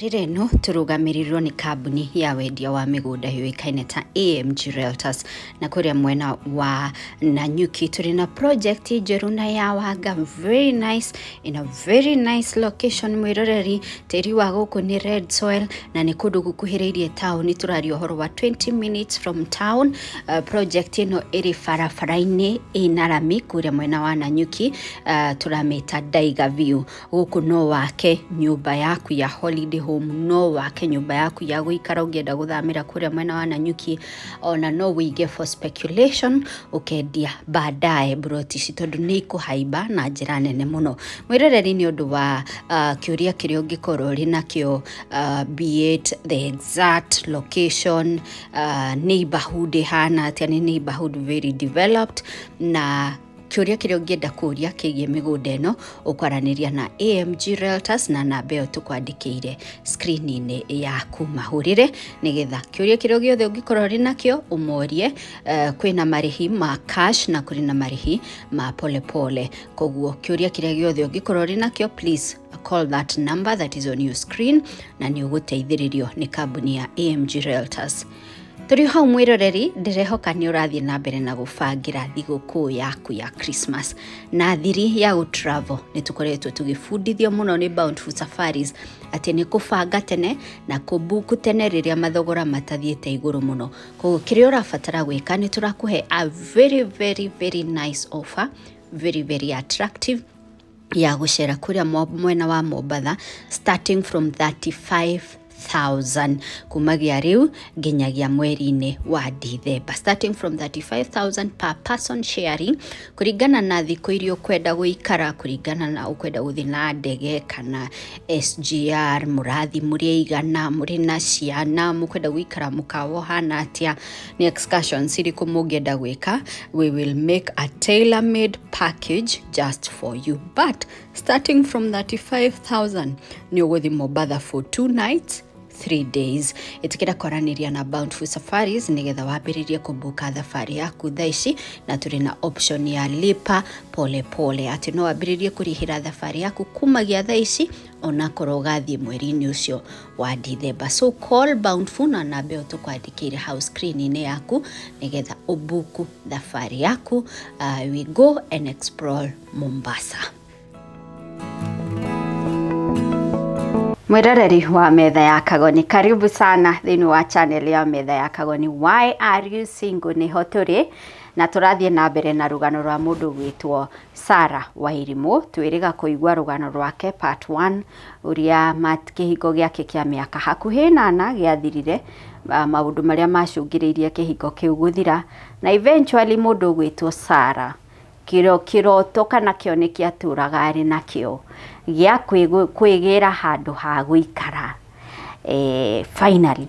Rire no turugamirirwo ni kambuni ya wendia wa migunda yuikaine ta AMG Realtors na kuria mwena wa Nanyuki turi na project njeru na ya waga very nice in a very nice location mwiroreri tiri wa guku ni red soil na ni kundu gukuhiriirie town turari ohoro wa 20 minutes from town. Project ino iri farafaraini inarami kuria mwena wa Nanyuki. Turameta Daiga View guku no wake nyumba yaku ya holiday home, no wake nyumba yaku ya guikara ugienda guthamira kuria mwena wa Nanyuki, ona no wige for speculation ukendia baadaye broti citondu ni kuhaiba na njira nene muno. Mwirereri ni undu wa kiuria kirio ngikoro rina kio, be it the exact location, neighborhood hana atia ni neighborhood very developed, na kiuria kirio ngienda kuria kigie migunda ino ukwaraniria na AMG Realtors na nambeo tukwandikiire screen-ini yaku mahurire nigetha kiuria kirio giothe ungikorwo ri nakio umorie. Kwina marihi ma cash na kuri na marihi ma pole pole, koguo kiuria kiria giothe ungikorwo ri nakio please call that number that is on your screen na ni uguteithiririo ni kambuni ya AMG Realtors. Turi hau mwiroreri ndirehoka ni urathie na mbere na gubangira thiguku yaku ya Christmas na thiri ya travel. Ni tukoretwo tugifundithio muno ni Bountiful Safaris ati ni kubanga tene na kubuku tene riria mathogora matathiete iguru muno. Koguo kiria urabatara gwika ni turakuhe a very nice offer, very attractive ya gucera kuria mwena wa Mombatha starting from 35,000 kumagia riu nginyagia mweri-ini wa December, starting from 35,000 per person sharing kuringana na thiku irio kwenda guikara, kuringana na ukwenda guthi na ndege kana SGR, murathi muri igana, muri na ciana, mukwenda guikara mukawo hana atia, ni excursions iriku mungenda gwika. We will make a tailor-made package just for you, but starting from 35,000 ni uguthi Mombatha for 2 nights 3 days. Itikira koraniria na Bountiful Safaris nigetha wambiririe kubuka thafari yaku thaici, na turi na option ya lipa pole pole, ati no wambiririe kurihira thafari yaku kumagia thaici ona korogathie mweri-ini ucio wa December. So call Bountiful na nambeo tukwandikire house screen-ini yaku nigetha ubuku thafari yaku. We go and explore Mombasa. Mwiroreri wa Metha ya Kagoni, karibu sana thini wa channel ya Metha ya Kagoni. Why are you single? Ni hoturi na turathie na mbere na rugano rwa mundu gwitwo Sarah Wairimu. Twiriga kuigwa rugano rwake part 1 uria kihingo giake kia miaka hakuhi 8 giathirire, maundu maria macungiriirie kihingo kiu guthira, na eventually mundu gwitwo Sarah kiroto kana kioneki aturaga ari nakio gya kwigira handu ha guikara finally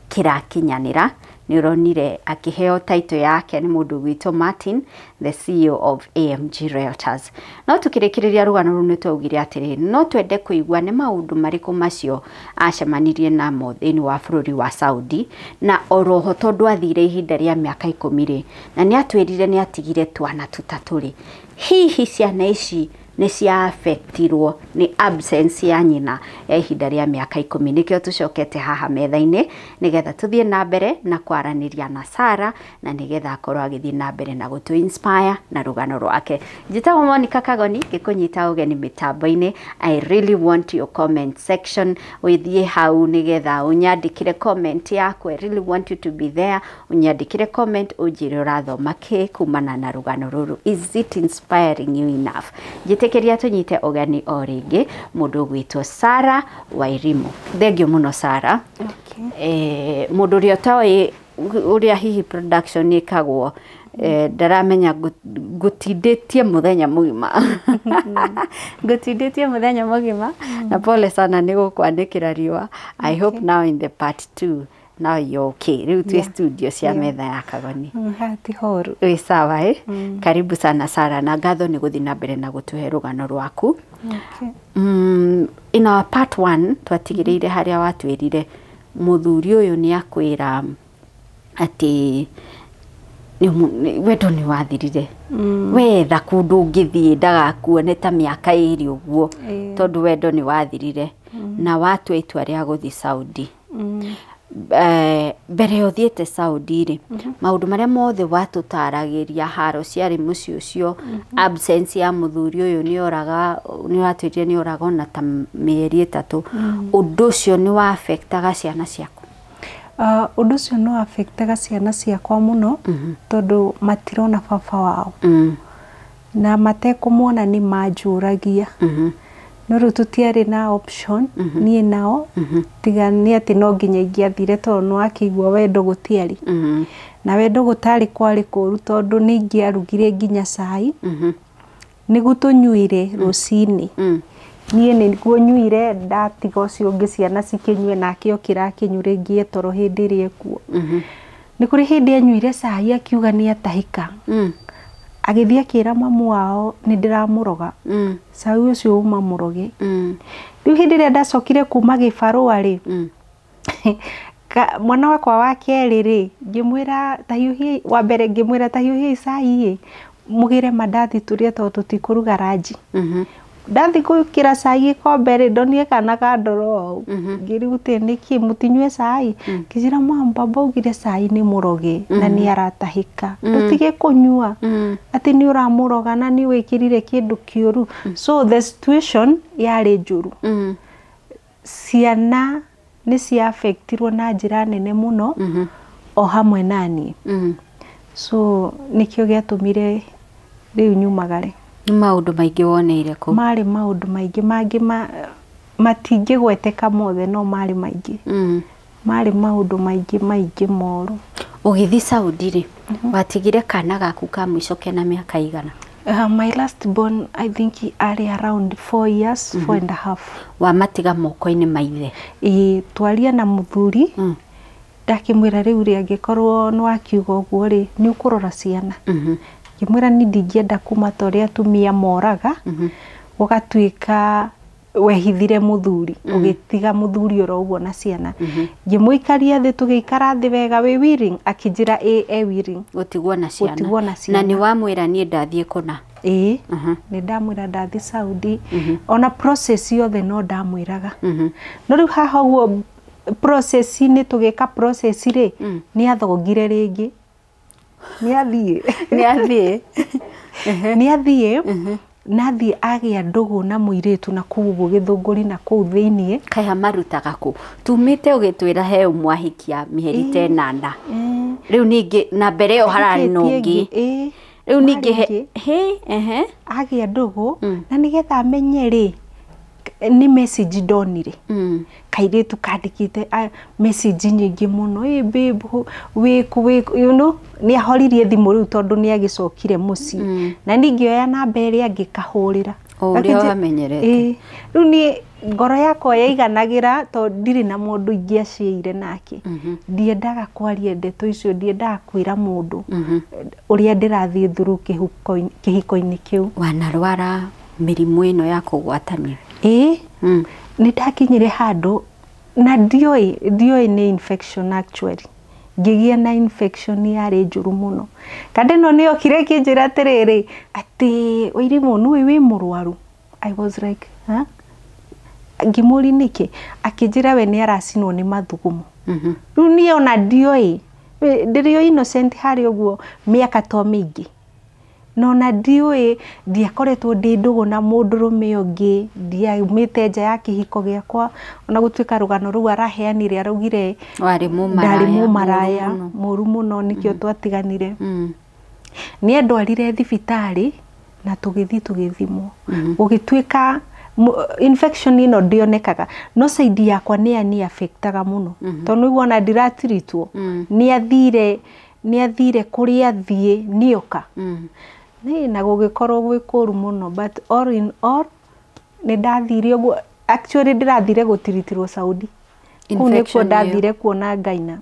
kirakinyanira. Ni uronire akiheo title yake ni mundu gwitwo Martin, the CEO of AMG Realtors. No tukirikiriria rugano ru ni twugire atiri no twende kuigwa ni maundu mariku macio acemanirie namo thini wa bururi wa Saudi, na oroho tondu athire ihinda ria miaka 10 na ni atwirire ni atigire twana tutaturi. Hihi ciana ici ni cia affectirwo ni absence ya nyina ya ihinda ria miaka 10. Nikio tucokete haha metha-ini nigetha tuthie na mbere na kwaraniria na Sarah, na nigetha akorwo agithie na mbere na gutu inspire na rugano rwake. Njitagwo Monica Kagoni, gikunyita ugeni mitambo-ini. I really want your comment section withie hau nigetha unyandikire comment yaku. I really want you to be there, unyandikire comment ujire urathoma ki kumana na rugano ruru. Is it inspiring you enough? Tekeria tunyite ogani o ringi mundu gwitwo Sarah Wairimu. Thengio muno Sarah. Okay. Mundu ria tawi uria hihi production ikagwo ndaramenya gutinditie muthenya mugima. Gutinditie muthenya mugima na pole sana ni gukwandikira riwa. I hope now in the part 2 now you're okay. Riu tu studio cia Metha ya Kagoni. Hati horu. We sawa Karibu sana Sarah, na ngatho ni guthi na mbere na gutuhe rugano rwaku. Okay. In our part 1 twatigiriire haria watwirire muthuri uyu ni akwira ati wendo ni wathirire. Wetha kundu ngithie ndagakuone ta miaka iri uguo tondu wendo ni wathirire. na watua itua rĩa guthi Saudi mbere uthiete Saudi ri maundu maria mothe watutaragiria haro ciari muci ucio absence ya muthuri uyu ni oraga ni watwirie ni oraga na ta mieri 3 undu ucio ni wa affectaga ciana ciaku undu ucio no affectaga ciana ciakwa muno tondu matirona baba wao na matekumwona ni manjuragia no ru tutiari na option nie nao tiga ni ati no nginya ingiathire tondu no akigwa wendo gutiari na wendo gutari kwari kuru tondu ni ngiarugire nginya cai ni gutunyuire rucini nie ni gunyuire ndatiga ucio ungi ciana cikinywe nake okira kinyure ngie toro hindi ri ekuo ni kuri hindi anyuire cai akiuga ni atahika agithia kira mamu wao ni ndiramuroga cai ucio uma muroge riu hindi ria ndacokire kuma gibarua ri mwana wakwa wa keri ri ngimwira tahiuhi wa mbere ngimwira tahiuhi cai mugire mandathi turie to tutikuruga ranji ndathi kukira cai gikombe ri ndonie kana kandoro ngiri guti niki mutinywe cai kijira mama baba ugire cai ni muroge na ni aratahika tutige kunyua ati ni uramuroga na ni wikirire kindu kiuru so the situation yari njuru ciana ni cia affectirwo na njira nene muno o hamwe nani so nikio giatumire riu nyumagare ni maundu maingi woneire ku mari maundu maingi matingigweteka mothe no mari maingi mari maundu maingi moru ugithi Saudi ri watigire kana gaku ka mwisho kena miaka igana my last born I think ari around 4 years 4.5 wa matiga moko-ini maithe twaria na muthuri ndakimwira riu ri angikorwo no akiuga uguo ri ni ukurora ciana kimwira ni ndingienda kuma tori atumia moraga ugatuika wehithire muthuri ugitiga muthuri oro uguo na ciana ngimuikaria thi tugiikara thi wega we willing akijira willing gutigwo na ciana na ni wamwira ni ndathie kuna ni ndamwira ndathi Saudi ona process yothe no ndamwiraga no riu haha uguo process ni tugika process ri ni athongire ringi ni athie nathi agia ndugu na muiretu na kuguo githunguri na kuu thiini kaya marutaga ku tumite ugitwira he umwahikia mieri 10 riu ningi na mbere yo harari nungi riu ningi agia ndugu na nigetha amenye ri ni message ndonire kairetu kandikite message nyingi muno babe wiku you know ni ahoririe thimu riu tondu ni agicokire muci na ningioya namba iria ngikahurira uria wamenyerete riu ni ngoro yakwa yaiganagira to ndiri na mundu ingiaciire nake ndiendaga kwaria ndeto icio ndiendaga kwira mundu uria ndirathie thuru kihiko-ini kiu wanarwara mirimu ino ya kugwatania ni ndakinyire handu na ndioi ni infection actually ngigia na infection yari njuru muno kandi no ni okire kinjira tiriri ati Wairimu ni wi murwaru I was like ngimuri niki akijira we ni aracinwo ni mathugumo riu ni ona ndioi ndirio innocent hari uguo miaka to mingi no na ndioi ndiakoretwo ndi ndugu na mundurume ungi ndiaumite nja ya kihiko giakwa ona gutwika rugano ru araheanire araugire wari mumaraya muru muno nikio twatiganire ni ndwarire thibitari na tugithimwo ugitwika infection ino ndionekaga no side yakwa ni affectaga muno tondu wona ndiratirituo ni athire kuria thie nioka ni na gugikorwo gwi kuru muno but all in all ni ndathire uguo actually ndirathire gutiritirwo Saudi kunekuo ndathire kuona Ngaina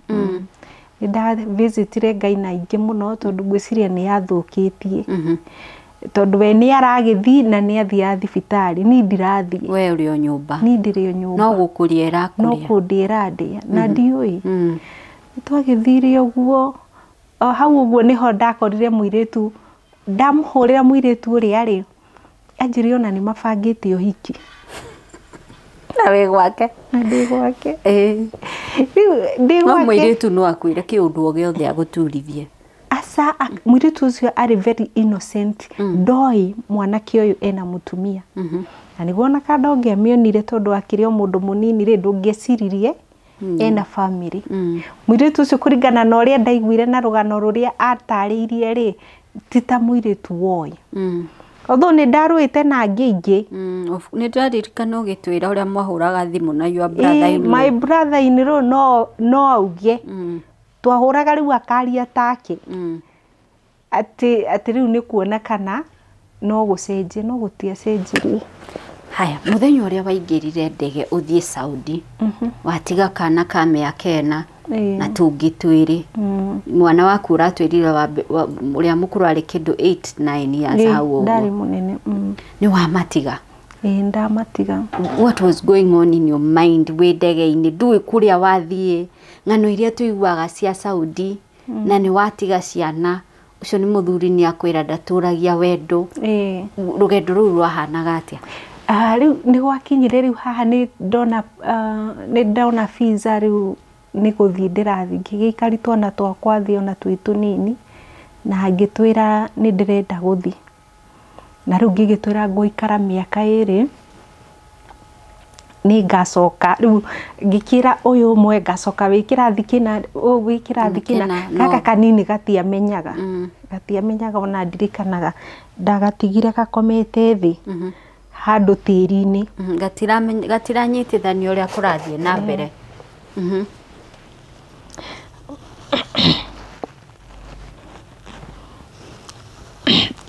ni nda visitire Ngaina ingi muno tondu gwiciria ni yathukitie tondu we ni aragithi na ni athia thibitari ni ndirathie we uri o nyumba ni ndiri o nyumba no gukuria irakuria no kundira ndia na ndioi twagithire uguo hau uguo niho ndakorire muiretu ndamuhurira muiretu uri ari anjiri ona ni mabangite uhiki na we gwake ndi gwake ndi gwake mwiritu no akwire kiundu o giothe aguturithie asa mwiritu ucio ari very innocent ndoi mwanake uyu ena mutumia na niguo na kada ongiamionire tondu akiri o mundu munini ri ndungeciririe ena family mwiritu ucio kuringana na uria ndaiguire na rugano ruria atariirie ri tita mwiritu woi although ni ndaruite na ngingi ni ndaririkana ugitwira uria mwahuraga thimu na your brother in my brother in law no augie twahuraga riu akaria take ati riu ni kuona kana no gucenjie no gutia cenjirie. Haya, muthenya uria waingirire ndege uthie Saudi watiga kana ka miaka ena na tungi twiri mwana waku uratwirire uria mukuru ari kindu 8-9 years hau ndari munene ni wa matiga ndamatiga. What was going on in your mind we ndege-ini ndui kuria wathie ng'ano iria tuiguaga cia Saudi na ni watiga ciana ucio ni muthuri ni akwira ndaturagia wendo rugendo ruru rwahanaga atia? Riu ni gwakinyire riu haha ni ndona visa riu ni guthii ndirathi ngigikari twana twakwa thi ona twi tunini na ngitwira ni ndirenda guthi na riu ngigitwira nguikara miaka iri ni ngacoka riu ngikira uyu mwe ngacoka wikirathi kina wikirathi kina kaka kanini gatiamenyaga gatiamenyaga ona ndirikanaga ndagatigire gakomete thi handu tiri-ini gatiranyitithanio uria kurathie na mbere.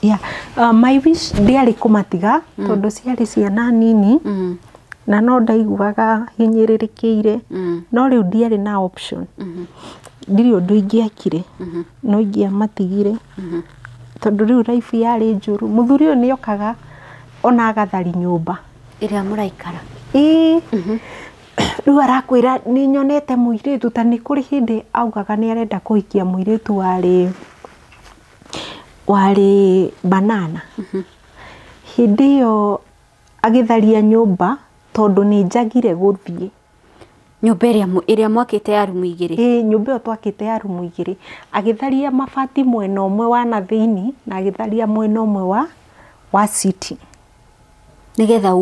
Yeah, my wish ndiari kumatiga tondu ciari ciana nini na no ndaiguaga hinyiririkiire no riu ndiari na option ndiri undu ingiakire no ingiamatigire tondu riu life yari njuru. Muthuri uyu niokaga ona agathari nyumba iria muraikara riu arakwira ni nyonete muiritu ta ni kuri hindi augaga ni arenda kuhikia muiritu wari banana hindi yo agitharia nyumba tondu ni njagire guthie nyumba iria mwakite ya rumu igiri nyumba yo twakite ya rumu igiri agitharia mabati mwena umwe wa na thiini na agitharia mwena umwe wa city nigetha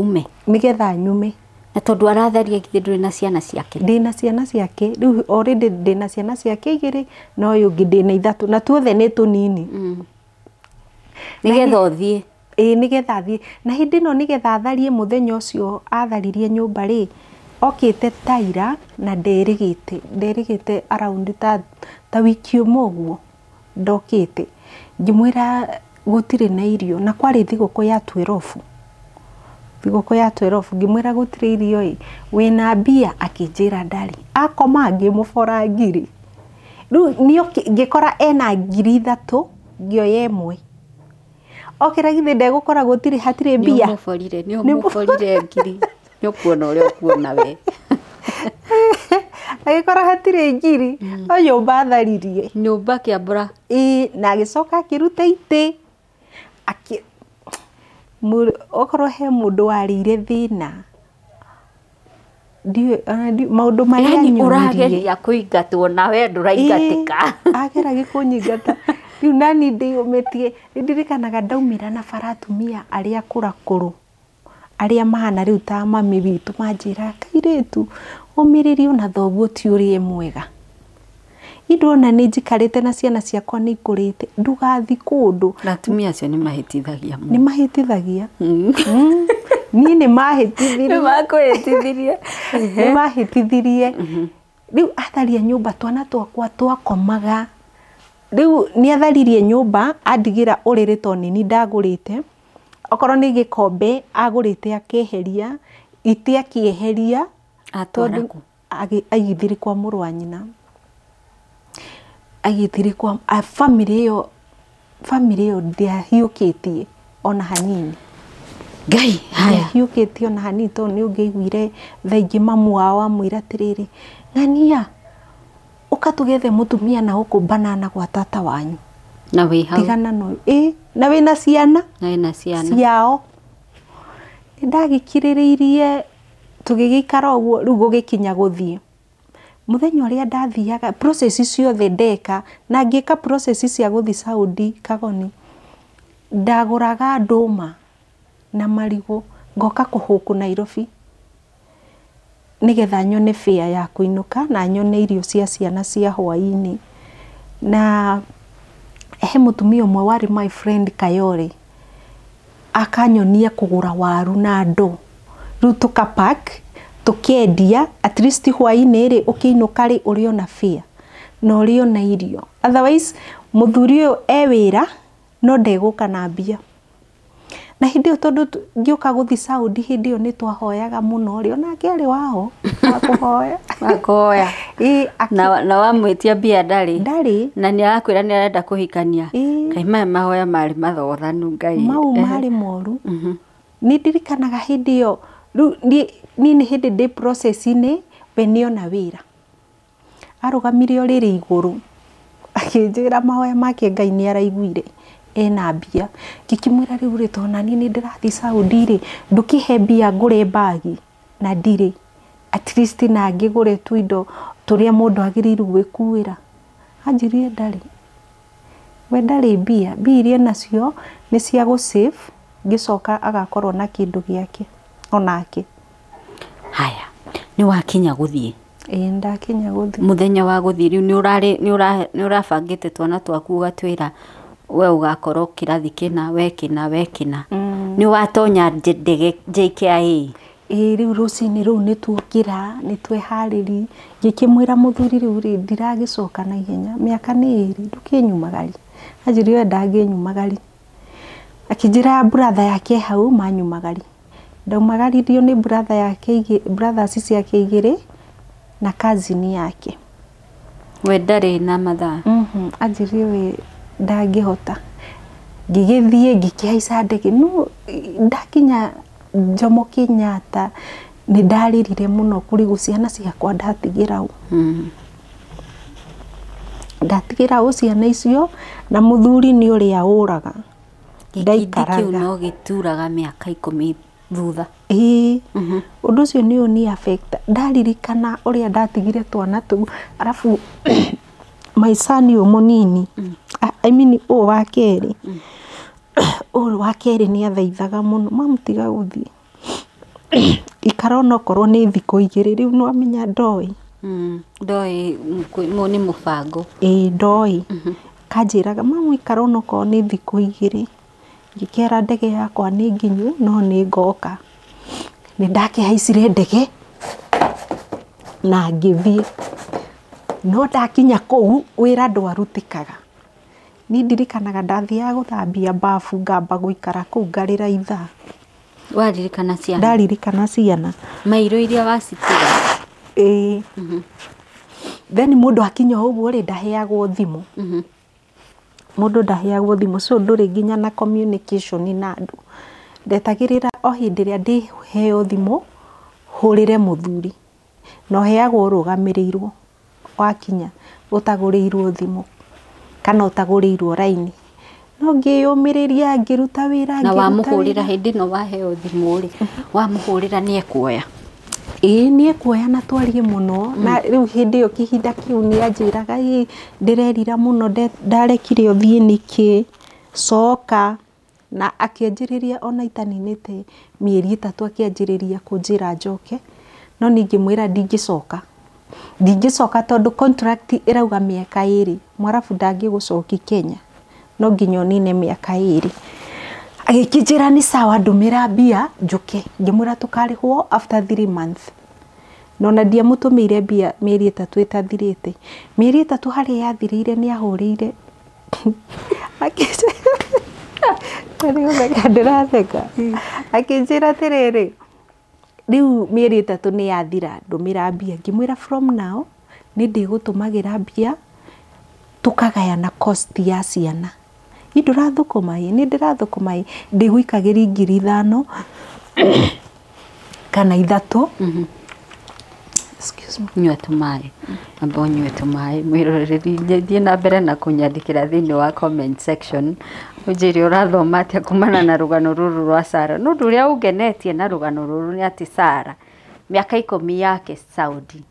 nigetha nyume na tondu aratharia kithi nduri na ciana ciake ndina ciana ciake riu already ndina ciana ciake igiri no yu ngi ndina ithatu na tuothe ni tunini nigetha uthie nigetha thie na hindi no nigetha atharie muthenya ucio atharirie nyumba ri okite taira na nderigite around ta wiki uguo ndokite ngimwira gutire na irio na kwari thiguku ya 12 ngimwira gutire irio wina mbia akinjira ndari akoma ngimubora ngiri riu nio ngikora ena ngiri 3 ngioya imwe okira githi ndegukora gutire hatire mbia ni umuforire ngiri ni kuona uria kuona we agikora hatire ngiri o nyumba atharirie nyumba kiambura na agicoka akiruta ite okorwo he mundu warire thina maundu maria nyuririe urageria kuingatwo na we nduraingatika agera gikunyingata riu nani ndiyumitie ndirikanaga ndaumira na baratumia aria kurakuru aria mahana riu ta mami witu manjira kairitu umiririo na thoguo ti uri mwega indona ni njikarite na ciana ciakwa ni ikurite ndugathi kundu na atumia acio ni mahitithagia ni ni mahitithirie ni mahitithirie riu atharia nyumba twana twakwa twakomaga riu ni atharirie nyumba andigira uriri to nini ndagurite okorwo ni gikombe agurite akeheria iti akieheria atwaraku agithiri kwa muru wa nyina agithiri kwa family yo ndiahiukitie ona hanini ngai haya hiukitie ona hanini to ni ungeiguire thaingi mamu wao amwira tiriri ng'ania ukatugethe mutumia na huku banana kwa tata wanyu na we hau tigana no na wina ciana ciao ndagikiriririe tugigikara uguo riu gugikinya guthie muthenya uria ndathiaga process ciothe ndeka na ngika process cia guthi Saudi Kagoni ndaguraga nduma na marigo ngoka kuhuku Nairobi nigetha nyone fare ya kuinuka na nyone irio cia ciana cia hwaini na he mutumia umwe wari my friend Kayore akanyonia kugura waru na ndo riu tukapack tukendia at least hwaini ri ukiinuka ri uriona fare no uriona irio otherwise muthuri uyu wira no ndeguka na mbia na hindi yo tondu ngioka guthi Saudi hindi yo ni twahoyaga muno ri ona ngeri wao akoya na wamwitia mbia ndari na ni akwira ni arenda kuhikania kaima mahoya mari mathothanu ngai mau mari moru ni ndirikanaga hindi yo ni hindi ndi process ini we niona wira arugamire o riri iguru akinjira mahoya make ngai ni araiguire ena mbia ngikimwira riu ri tona ni ndirathi Saudi ri ndukihe mbia ngure bagi na ndire at least na ngigure tuindo turia mundu agiriru gwikuira anjirire ndari we ndari mbia iria nacio ni cia go save ngicoka agakorwo na kindu giake onake haya ni wakinya guthie ndakinya guthie muthenya wa guthie riu ni urabangite twana twaku gatwira we ugakorwo kirathi kina wekina ni watonya ndege JKIA riu rucini riu ni tuokira ni twehariri ngikimwira muthuri riu ri ndiragicoka na ihenya miaka ni iri ndukinyumagari ajiri we ndanginyumagari akijira brother yake hau manyumagari ndaumagaririo ni brother yake brothers ciake igiri na cousin yake we ndari na mathaa ajiri we ndangihota ngigithie ngikihaica ndege no ndakinya Jomo Kenyatta ni ndaririre muno kurigu ciana ciakwa ndatigira ndatigira ciana icio na muthuri ni uria uraga ndaikaraga no gituraga miaka 10 thutha undu cio ni uni affect ndaririkana uria ndatigire twana tu arafu my son yu munini I mean o wa keri o wa keri ni athaithaga muno mamutiga guthie ikarona korwo ni thiko igiri riu no amenya ndoi mo ni mubango ndoi kanjiraga mamu ikarona korwo ni thiko igiri ngikera ndege yakwa ni nginyu no ni ngoka ni ndakihaicire ndege na ngithie no ndakinya kou wira ndwarutikaga ni ndirikanaga ndathia guthambia bafu ngamba guikara kou ngarira ithaa waririkana ciana ndaririkana ciana mairo iria wacitiga then mundu akinya uguo ri ndaheagwo thimu mundu ndaheagwo thimu so nduri nginya na communication na andu ndetagirira o hindi ria ndi heo thimu hurire muthuri no heagwo rugamirirwo wakinya utaguriirwo thimu kana utaguriirwo raini no ngiyumiriria ngiruta wira na wamuhurira hindi no waheo thimu ri wamuhurira ni ekuoya ni ekuoya na twarie muno na riu hindi yo kihinda kiu ni anjiraga ndirerira muno ndarekire uthie niki soka na akianjiriria ona itaninite mieri 3 akianjiriria kunjira njoke no ningimwira ndingicoka tondu contract irauga miaka 2 mwarafu ndangigucoki Kenya no nginyo nine miaka 2 agikijira ni sawa ndumira mbia njuke ngimwira tukarihwo after 3 months no na ndia mutumire mbia mieri 3 itathirite mieri 3 hari yathirire ni ahurire akijira tiriri riu mieri 3 ni yathira ndumira mbia ngimwira from now ni ndigutumagira mbia tukagayana cost ya ciana indurathukuma ni ndirathukuma ndiguikagiri 5,000 kana 3 excuse me nywe tumai amba nywe tumai mwiroreri thie na mbere na kunyandikira thiini wa comment section ujiri urathoma atia kumana na rugano ruru rwa Sara no nduria ungenetie na rugano ruru ni ati Sara miaka 10 yake Saudi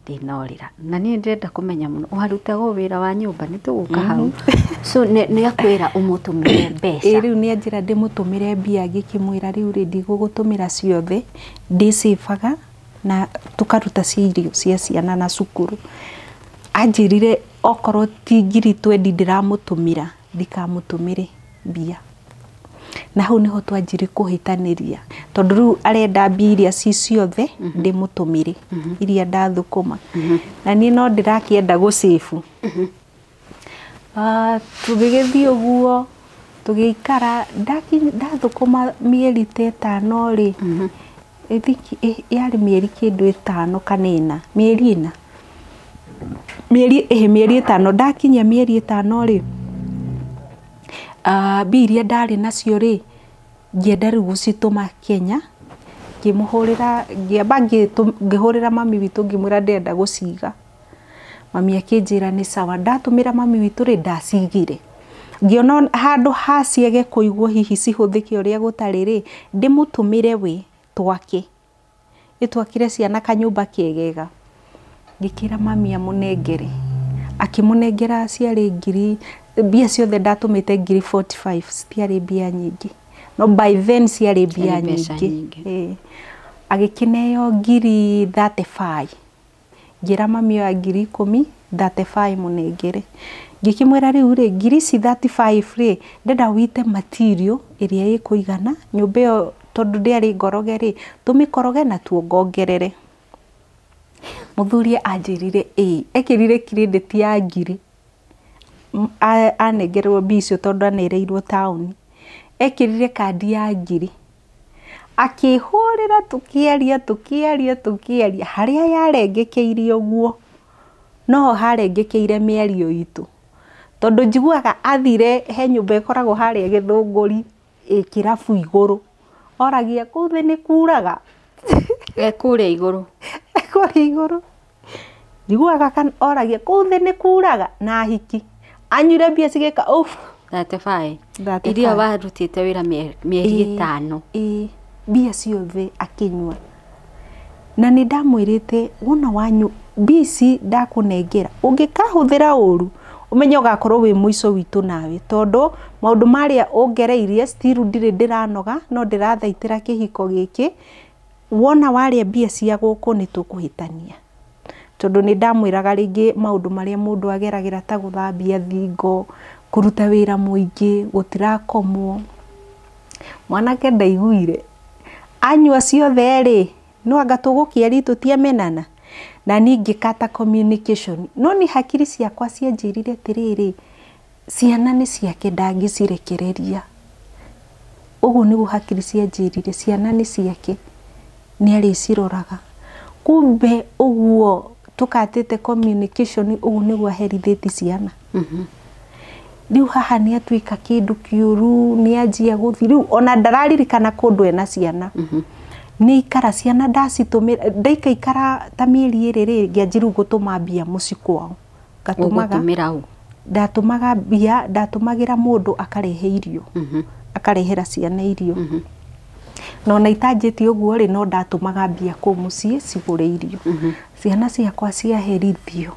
ndinorira na ni ndenda kumenya muno warutago wira wa nyumba ni tuguka hau so ni akwira umutumire mbeca riu ni anjira ndimutumire mbia ngikimwira riu ri ndigugutumira ciothe ndicibaga na tukaruta cirio cia ciana na cukuru anjirire okorwo ti ngiri 20 ndiramutumira ndikamutumire mbia na hau niho twanjire kuhitaniria tondu riu arenda mbia iria ci ciothe ndimutumire iria ndathukuma na ni no ndirakienda gucibu tugigithii uguo tugiikara ndathukuma mieri 5 ri yari mieri kindu 5 kanina mieri 5 ndakinya mieri 5 ri biria ndari nacio ri ngienda riu gucituma Kenya ngimuhurira ngiamba ngihurira mami witu ngimwira ndenda guciga mami akinjira ni sawa ndatumira mami witu ri ndacigire ngiona handu haciege kuigwo hihi cihuthike uria gutari ri ndimutumire we twake itwakire ciana kanyumba kiegega ngikira mami amunengere akimunengera ciari ngiri mbia ciothe ndatumite ngiri 45 ciari mbia nyingi no by then ciari mbia nyingi agikineyo ngiri 35 ngira mami ya ngiri 10 35 munengere ngikimwera riu ri ngiri 35 ri ndenda wite material iria ikuigana nyumba yo tondu ndiari ngoroge ri tumikoroge na tuongongerere muthuri anjirire ekirire credit ya ngiri anengerwo bicio tondu anereirwo town ekirire kandi ya ngiri akihurira tukiaria haria yarengekeirie uguo no harengekeire mĩario itu tondu njiguaga athire he nyumba ikoragwo haria Githunguri kirabu iguru oragia kuu thi ni kuraga kuria iguru njiguaga kan oragia kuu thi ni kuraga na hiki anyure mbia cigika 35 iria warutite wira mieri 5 mbia ciothe akinywa na ni ndamwirite wona wanyu bisi ndakunengera ungikahuthira uru umenye ugakorwo wi muico witu nawe tondu maundu maria ungereirie still ndire ndiranoga no ndirathaitira kihiko giki wona waria mbia cia guku ni tukuhitania tondu ni ndamwiraga ringi maundu maria mundu ageragira ta guthambia thingo kuruta wira muingi gutirakomwo mwanake ndaiguire anyua ciothe ri no anga tugukiari tutiamenana na ningi kata communication no ni hakiri ciakwa cianjirire tiriri ciana ni ciake ndangicirekereria ugu nigu hakiri cianjirire ciana ni ciake ni ari ciroraga kumbe uguo tukatete communication ugu nigu aherithiti ciana riu haha ni atwika kindu kiuru ni anjia guthi riu ona ndararirikana kundu ena ciana ni ikara ciana ndacitumira ndaikaikara ta mieri iri ngianjiru gutuma mbia muci kwao ndatumaga mbia ndatumagira mundu akarehe irio akarehera ciana irio no na itanjiti uguo ri no ndatumaga mbia ku muci cigure irio ciana ciakwa ciaherithio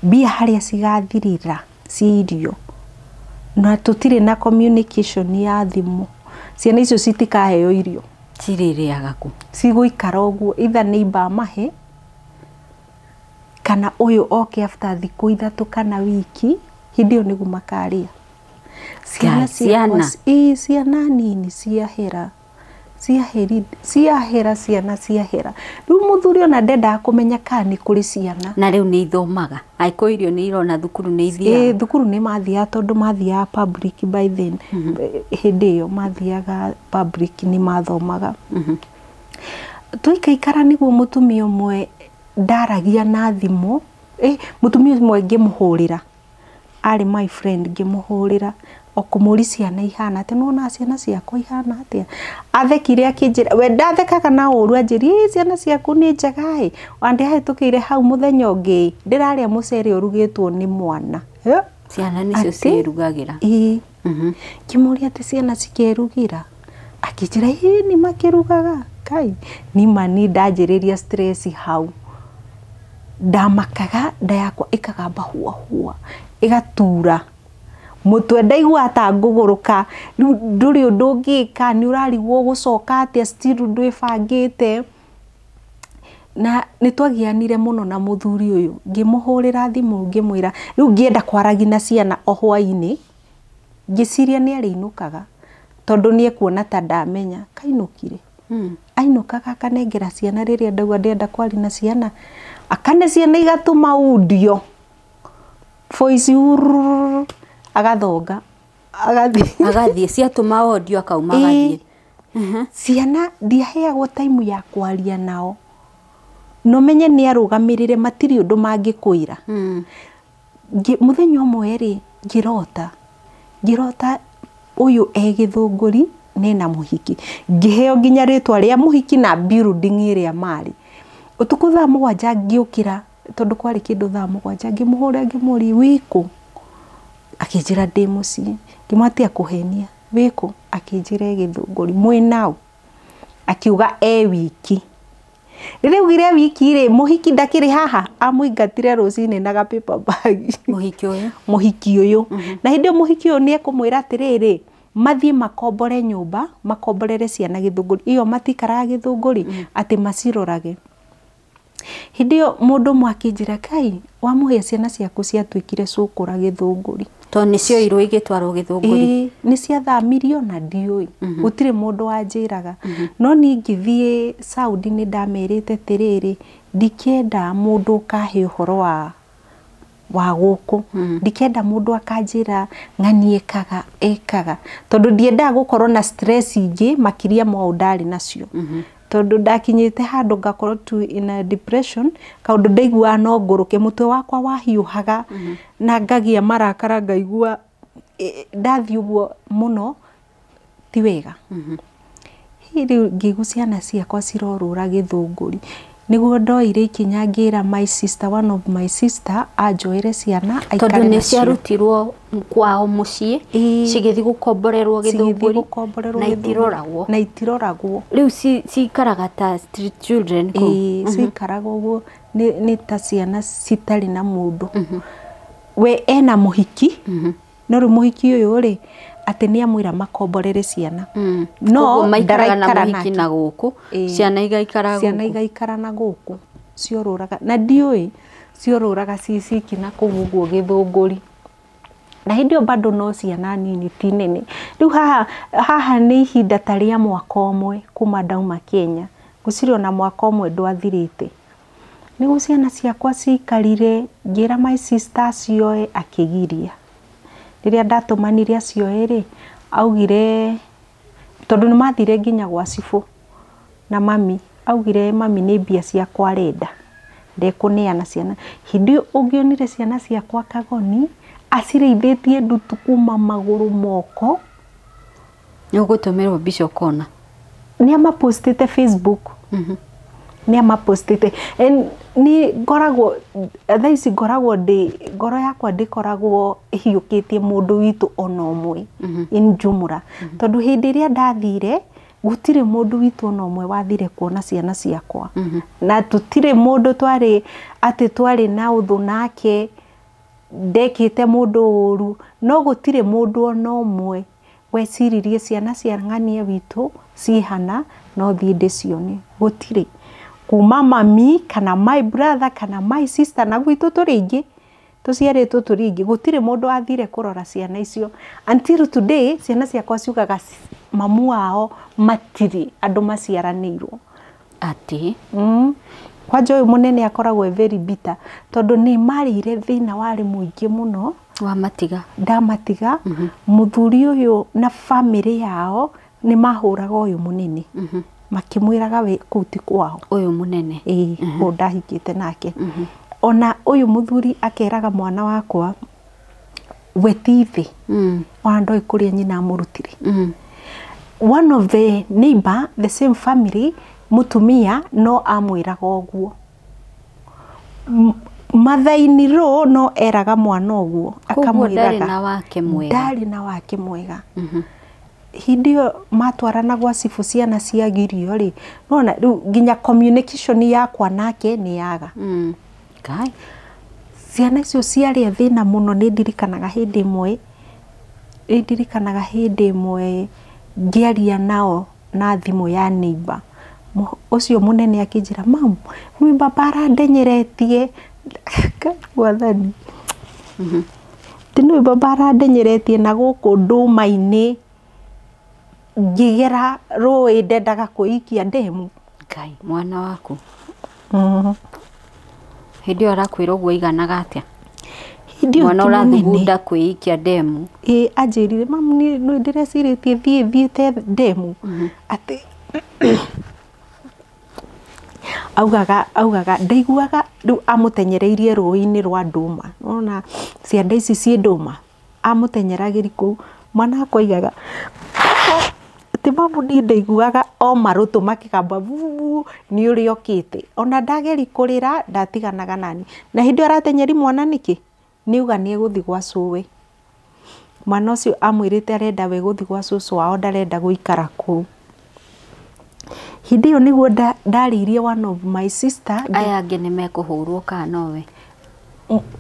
mbia haria cigathirira ci irio na tutire na communication ya thimu ciana icio citikaheo irio ciririaga ku ciguikara uguo itha neighbor mahe kana uyu oke after thiku 3 kana wiki hindio nigu makaria ciana nini ciahera ciana ciahera riu muthuri ona ndenda kumenya kana kuri ciana na riu ni ithomaga aiko irio ni irona thukuru ni ithia thukuru ni mathia tondu mathia public by then hindi yo mathiaga public ni mathomaga tuikaikara niguo mutumia umwe ndaragia na thimu mutumia umwe ngimuhurira ari my friend ngimuhurira okumuri ciana ihana ati nona ciana ciakwa ihana atia athekire akinjira we ndathekaga na uru anjiri ciana ciaku ni njega andi hatukire hau muthenya ungi ndiraria mucere urugitwo ni mwana ciana nicio cirugagira kimuri ati ciana cikerugira akinjira ni makirugaga kai nima ni ndajiriria stress hau ndamakaga nda yakwa ikagamba hua igatura mutwe ndaigua ata nguguruka nduri undu ngika ni urarigwo gucoka atia still ndwibangite na nitwagianire muno na muthuri uyu ngimuhurira thimu ngimwira riu ngienda kwaragi na ciana o hwaini ngiciria ni ariinukaga tondu nie kuona ta ndamenya kainukire ainukaga akanengera ciana riria ndauga ndenda kwari na ciana akane ciana igatuma audio voice agathonga agathie ciatuma audio akauma gathie ciana ndiaheagwo time ya kwaria nao no menye ni arugamirire matiri undu mangikuira muthenya umwe ri ngirota uyu Githunguri nena muhiki ngiheo nginya ritwa ria muhiki na building iria mari utuku thaa 7 ngiukira tondu kwari kindu thaa 7 ngimuhuria ngimuri wiku akinjira ndi muci ngimwatia kuhenia wiku akinjira Githunguri mwinao akiuga wiki riu gire wiki ri muhiki ndakiri haha amuingatire rucine na paper bag muhiki uyu na hindi muhiki uyu ni ekumwira atiriri mathie makombore nyumba makomborere ciana Githunguri iyo matikaraga Githunguri ati macirorage hindi yo mundu mwakinjira kai wamuhe ciana ciaku ciatwikire cukura Githunguri to nicio irwo igitwarwo Githunguri ni ciathamirio na ndiui gutire mundu wanjiraga no ni ngithie Saudi ni ndamerite tiriri ndikienda mundu kahe uhoro wa guku ndikenda mundu akanjira ng'anie ekaga tondu ndienda gukorwo na stress ingi makiria maundari nacio tondu ndakinyite handu ngakorwo tu in a depression kaundu ndaigua no nguruke mutwe wakwa wahiuhaga na ngagia marakara ngaigua ndathi uguo muno ti wega hiri ngiguciana ciakwa cirorura Githunguri niguo ndoire ikinya ngira my sister one of my sister ajoire ciana aikare tondu ni ciarutirwo kwao mucii cigithi gukomborerwo Githunguri na itiroragwo riu cikaraga ta street children cikaraga uguo ni ta ciana citari na mundu we ena muhiki no ru muhiki uyu ri ati ni amwira makomborere ciana no ndaraikara na guku ciana igaikara na guku cioruraga na ndiui cioruraga cicikina kuguguo Githunguri na hindi bado no ciana nini ti nene riu haha ni ihinda taria mwaka umwe kuma dauma Kenya gucirio na mwaka umwe ndwathirite ni ciana ciakwa cikarire ngira my sister cioe akigiria riria ndatumanire acio eri augire tondu nimathire nginya gwa cifu na mami augire mami ni mbia ciakwa arenda ndekuneana ciana hindi ungionire ciana ciakwa kagoni acirithĩtie ndutu kuma maguru moko ni ugutumirwo Bishop Kona ni amapostite Facebook ni amapostite ni ngoragwo thaici ngoragwo ngoro yakwa ndikoragwo hiukitie mundu witu ona umwe in jumura tondu hindi ria ndathire gutire mundu witu ona umwe wathire kuona ciana ciakwa na tutire mundu twari na uthu nake ndekite mundu uru no gutire mundu ona umwe weciririe ciana cia ng'ania witu cihana no thie ndicione gutire kuma mami kana my brother kana my sister na gwitu turingi tuciaritwo turingi gutire mundu athire kurora ciana icio until today ciana ciakwa ciugaga mamu wao matiri andu maciaranirwo ati kwanja uyu munene akoragwo very bitter tondu ni marire thina wari muingi muno wa matiga ndamatiga muthuri uyu na family yao ni mahuraga uyu munene makimwiraga we kuti kwao uyu munene ndahikite nake ona uyu muthuri akeraga mwana wakwa we tithi wandoi kuria nyina murutire one of the neighbor the same family mutumia no amwiraga oguo mathaini ro no eraga mwana oguo akamwiraga ndari na wake mwega hindio matwarana gwa cibu ciana ciagirio ri nona riu nginya communication yakwa nake ni yaga kai ciana icio ciarĩ thĩna mũno nĩ ndirikanaga hĩndĩ ĩmwe ngĩaria nao na thimũ ya neighbor ũcio mũnene akĩnjĩra mam nĩ baba arandenyeretie gwathani tino baba arandenyeretie na gũkũ ndũma-inĩ ngĩgera rũĩ ndendaga kwĩikia ndemu kai mwana waku hindi arakwira ũguo iganaga atĩa mwana ũrathugunda kwĩikia ndemu anjĩrire mamu nĩ ndĩrecirĩtie thiĩte ndemu atĩ augaga ndaiguaga rĩu amũtenyereirie rũĩ-inĩ rwa ndũma nona cianda ici ciĩ ndũma amũtenyeragĩri kũu mwana akoigaga atĩ mamu niĩ ndaiguaga o marũtũ makĩgamba nĩ ũrĩa okĩte ona ndageri kũrĩra ndatiganaga nani na hĩndĩ aratenyeri mwana nĩkĩ niuga nĩ egũthi gwa cũwe mwana ũcio amwĩrĩte arenda we gũthi gwa cũcũ wao ndarenda gũikara kũu hĩndĩ ĩyo nĩguo ndarĩirie one of my sister aya angĩ nĩ mekũhũrwo kana nowe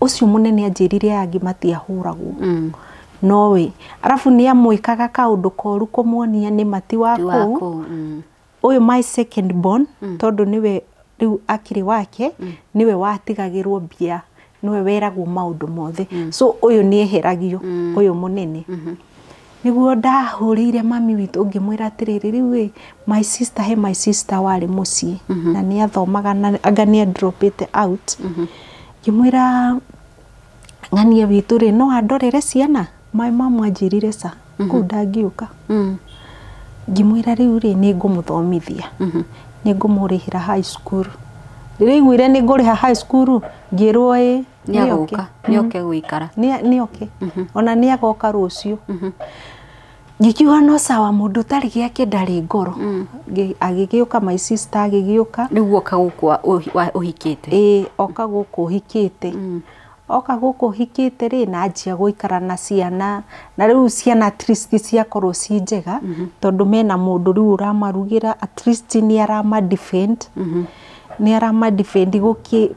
ũcio mũnene anjĩrire aya angĩ matiahũragwo nowe arabu nĩ amwĩkaga kaũndũ koru kũmuonia nĩ mati wa kũu ũyũ my second born tondũ nĩwe rĩu akĩrĩ wake nĩwe watigagĩrwo mbia nĩwe weragwo maũndũ mothe so ũyũ nĩ eheragio ũyũ mũnene nĩguo ndahũrĩire mami witũ ngĩmwĩra atĩrĩrĩ rĩu my sister warĩ mũciĩ na nĩ athomaga anga nĩ andropete out ngĩmwĩra ng'ania witũ rĩ no andorere ciana my mom anjĩrire ca kũu ndangĩũka ngĩmwĩra rĩu rĩ nĩ ngũmũthomithia nĩ ngũmũrĩhĩra high school rĩrĩa iguire nĩ ngũrĩha high school ngĩrwo nĩoke gũikara nĩoke ona nĩ agoka rũciũ ngikiuga no sawa mũndũ ũtarĩ gĩake ndarĩ ngoro agĩgĩũka my sister agĩgĩũka rĩu oka gũkũ ũhikĩte oka gũkũ ũhikĩte oka gũkũ ũhikĩte rĩ na anjia gũikara na ciana na rĩu ciana at least ciakorwo ci njega tondũ mena mũndũ rĩu ũramarugĩra at least nĩ aramadefend nĩ aramadefend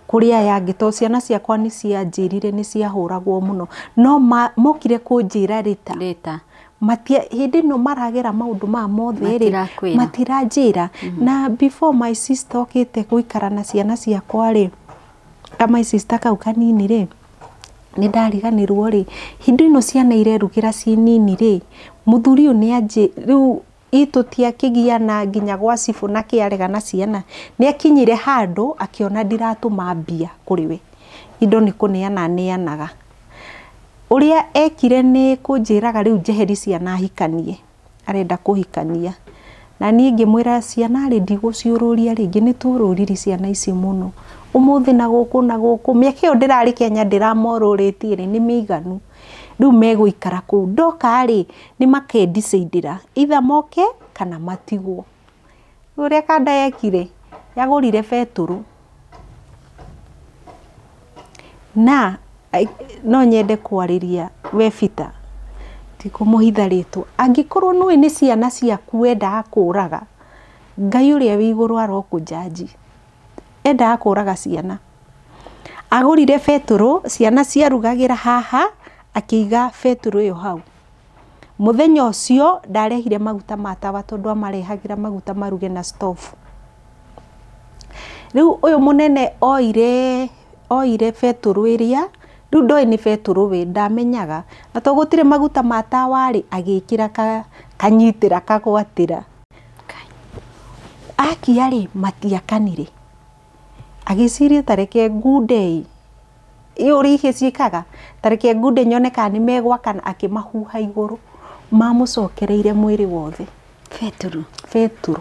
kũrĩ aya angĩ tondũ ciana ciakwa nĩ cianjĩrire nĩ ciahũragwo mũno no mokire kũnjĩra rĩta hĩndĩ ĩno maragera maũndũ maya mothe rĩ matiranjĩra na before my sister okĩte gũikara na ciana ciakwa rĩ my sister kau kanini rĩ nĩ ndariganĩrwo rĩ hĩndĩ ĩno ciana irerugĩra ci nini rĩ mũthuri ũyũ rĩu tũtiakĩgiana nginya gwa cibũ na kĩarega na ciana nĩ akinyire handũ akĩona ndiratũma mbia kũrĩ we indo nĩ kũneana neanaga ũrĩa ekire nĩ kũnjĩraga rĩu njeheri ciana hikanie arenda kũhikania na niĩ ngĩmwĩra ciana rĩ ndigũciũrũria rĩngĩ nĩ tũrũriri ciana ici mũno ũmũthĩ na gũkũ mĩaka ĩyo ndĩrarĩ Kenya ndĩramorũrĩtie rĩ nĩ mĩiganu rĩu megũikara kũu ndoka rĩ nĩ makendicindĩra either moke kana matigwo ũrĩa kanda yekire yagũrire betũrũ na no nyende kwarĩria we Peter tikũmũhitha rĩtwa angĩkorwo nũĩ nĩ ciana ciaku wendaga kũraga Ngai ũrĩa wĩ igũrũ arokũnjanji endaga kũraga ciana agũrire betũrũ ciana ciarugagĩra haha akĩiga betũrũ ĩyo hau mũthenya ũcio ndarehire maguta ma tawa tondũ amarehagĩra maguta maruge na stove rĩu ũyũ mũnene oire betũrũ ĩrĩa rĩu ndoĩ nĩ betũrũ we ndamenyaga na to gũtirĩ maguta ma tawa rĩ agĩkĩra kanyitĩra kagwatĩra akia rĩ matiakanire agĩciria tareke ngunde ũrĩa ihĩ ciĩkaga tareke ngunde nyone kana nĩ megwakana akĩmahuha igũrũ mamũcokereire mwĩrĩ wothe betũrũ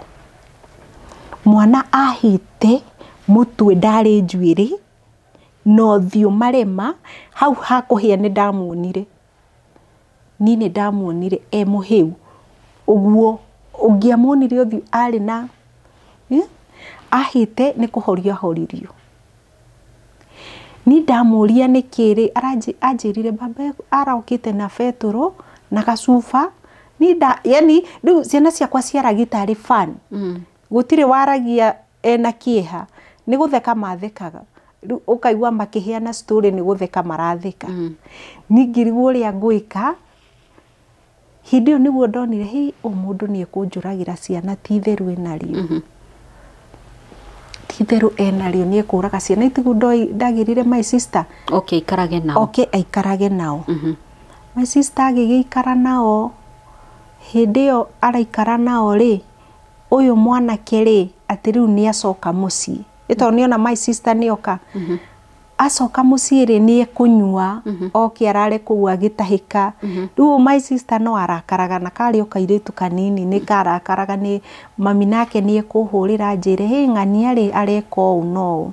mwana ahite mũtwe ndarĩ njuĩrĩ no thiũ marema hau hakũhĩa nĩ ndamuonire niĩ nĩ ndamuonire mũhĩu ũguo ũngĩamuonire ũthiũ arĩ na ahite nĩ kũhorio ahoririo niĩ ndamũria nĩkĩrĩ anjĩrire baba arokĩte na betũrũ na gacuba yani riu ciana ciakwa ciaragitari fan gutire waragia ena kieha ni gutheka mathekaga riu ukaigua makiheana story ni gutheka maratheka ningirigwo uria ngwika hindi yo niguo ndonire hi umundu ni ekunjuragira ciana ti theru enario ti theru enario ni ekuraga ciana itigu ndagirire my sister okay ikarage nao aikarage nao my sister agigikara nao hindi yo araikara nao ri uyu mwanake ri ati riu ni acoka mucii ito niona my sister nioka acoka mucii ri ni ekunyua oke arare kuu agitahika riu my sister no arakaraga na kari okairitu kanini ni karakaraga ni mami nake ni ekuhurira njire he ng'ania ri areko no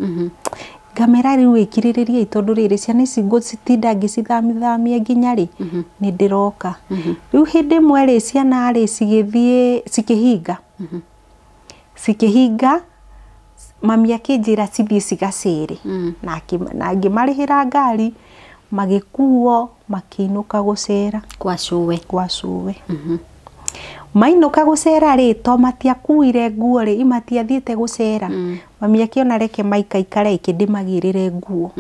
ngamera riu ikiririria itondu riri ciana ici ngucitinda ngicithamithamia nginya ri ni ndiroka riu hindi mwe ri ciana ri cigithie cikihinga mami akinjira cithie cigacere na ngimarihira ngari magikuo makiinuka gucera kwa cuwe mainuka gucera ri to matiakuire nguo ri imatiathiete gucera mami akiona reke maikaikare ikindimagirire nguo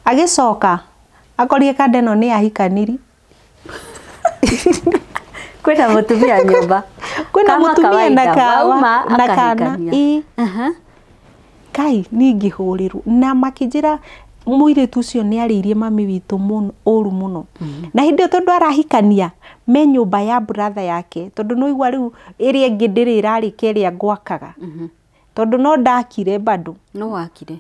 agicoka akorie kadeno ni ahikaniri kwina mutumia nyumba kwina mutumia na kawa na kana kai ningihurirwo na makijira muiritu ucio ni ariirie mami witu muno oru muno na hindi tondu arahikania me nyumba ya brother yake tondu no igwa riu iria ngindiri irari keria gwakaga tondu no ndakire bado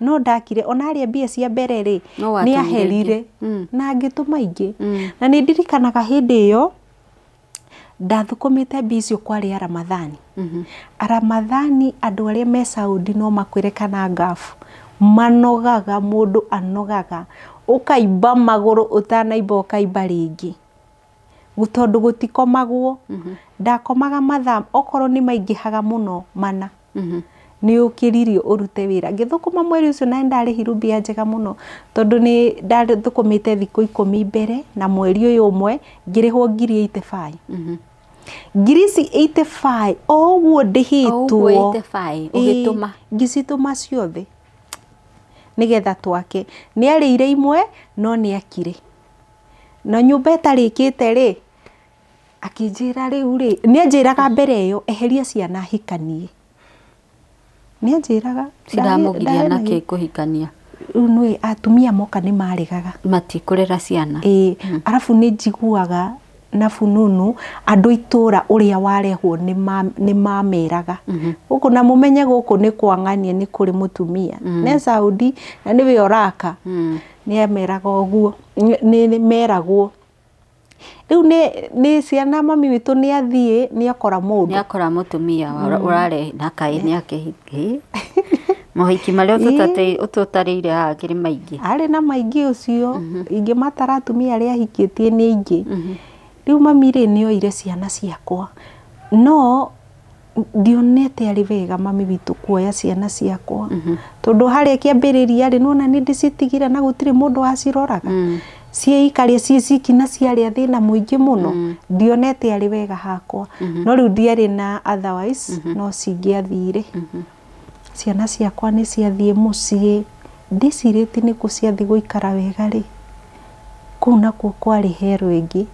no ndakire ona aria mbia cia mbere ri ni aherire na ngituma ingi na ni ndirikanaga hindi iyo ndathukumite bicio kwari Ramadhani Ramadhani andu aria me Saudi no makwire kana ngafu manogaga mundu anogaga ukaimba maguru utanaimba ukaimba ringi gutondu gutikomagwo ndakomaga mathaa okoro ni maingihaga muno mana ni ukiririo urute wira ngithukuma mweri ucio na ndarihirwo mbia njega muno tondu ni ndathukumite thiku 10 mbere na mweri uyu umwe ngirihwo ngiri 85 ngiri 85 oguo ndihitwo 85 ugituma ngicituma ciothe nigetha twake ni arire imwe no ni akire na nyumba itarikite ri akinjira riu ri ni anjiraga mbere iyo eheria ciana hikanie ni anjiraga ciramugiria nake kuhikania nui atumia moka ni marigaga matikurera ciana arafu ni njiguaga na fununu andu itura uria warehwo ni mameraga guku na mumenye guku ni kwang'ania ni kuri mutumia ne Saudi na ni we oraka ni ameraga oguo ni meragwo riu ni ciana mami witu ni athie ni akora mutumia urare na kai ni akihiki mohiki mario ututareire akiri maingi ari na maingi ucio ingi mataratumia aria hikitie ni ingi riu mami ri ni oire ciana ciakwa no ndionete ari wega mami witu kuoya ciana ciakwa tondu haria kiambiriria ri nona ni ndicitigire na gutire mundu aciroraga ciikaria cicikina ciaria thina muingi muno ndionete ari wega hakwa no riu ndiari na otherwise no cingiathire ciana ciakwa ni ciathie mucii ndiciriti ni kuciathi guikara wega ri kuna kwari hero ingi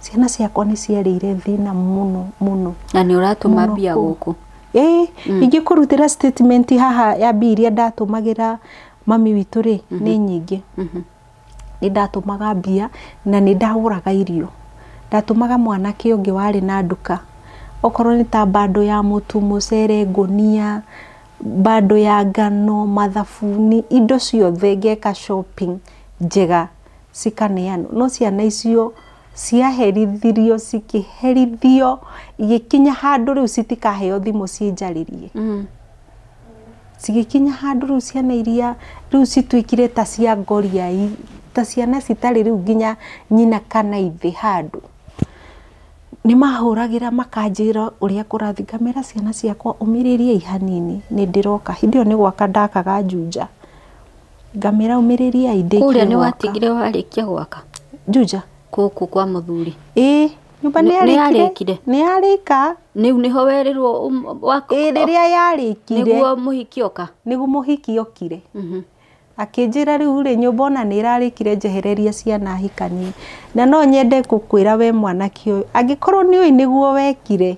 ciana ciakwa ni ciarire thina muno na ni uratuma mbia guku ingikurutira statement haha ya biria ndatumagira mami witu ri ni nyingi ni ndatumaga mbia na ni ndaguraga irio ndatumaga mwanake ungi wari na nduka okorwo ni ta bado ya mutu mucere ngunia bado ya ngano mathabuni indo ciothe ngeka shopping njega cikaneano no ciana icio ciaherithirio cikiherithio igikinya handu riu citikaheo thimu cienjaririe cigikinya handu riu ciana iria riu citwikire ta cia ngoria ta ciana citari riu nginya nyina kana ithi handu ni mahuragira makanjira uria kurathingamira ciana ciakwa umiririe ihanini ni ndiroka hindio ni gwaka ndakaga Juja ngamira umiririe inde kuria ni watigire warikia gwaka Juja kuku kwa muthuri nyumba nĩ yarĩkire nĩ yarĩka niu niho werirwo wako rĩrĩa yarĩkire niguo muhiki oka niguo muhiki okire akĩnjĩra rĩu rĩ nyũmba ona nĩ ĩrarĩkire njehereria ciana hikanie na no nyende gũkwĩra we mwanake ũyũ angĩkorwo nĩ ũĩ nĩguo wekire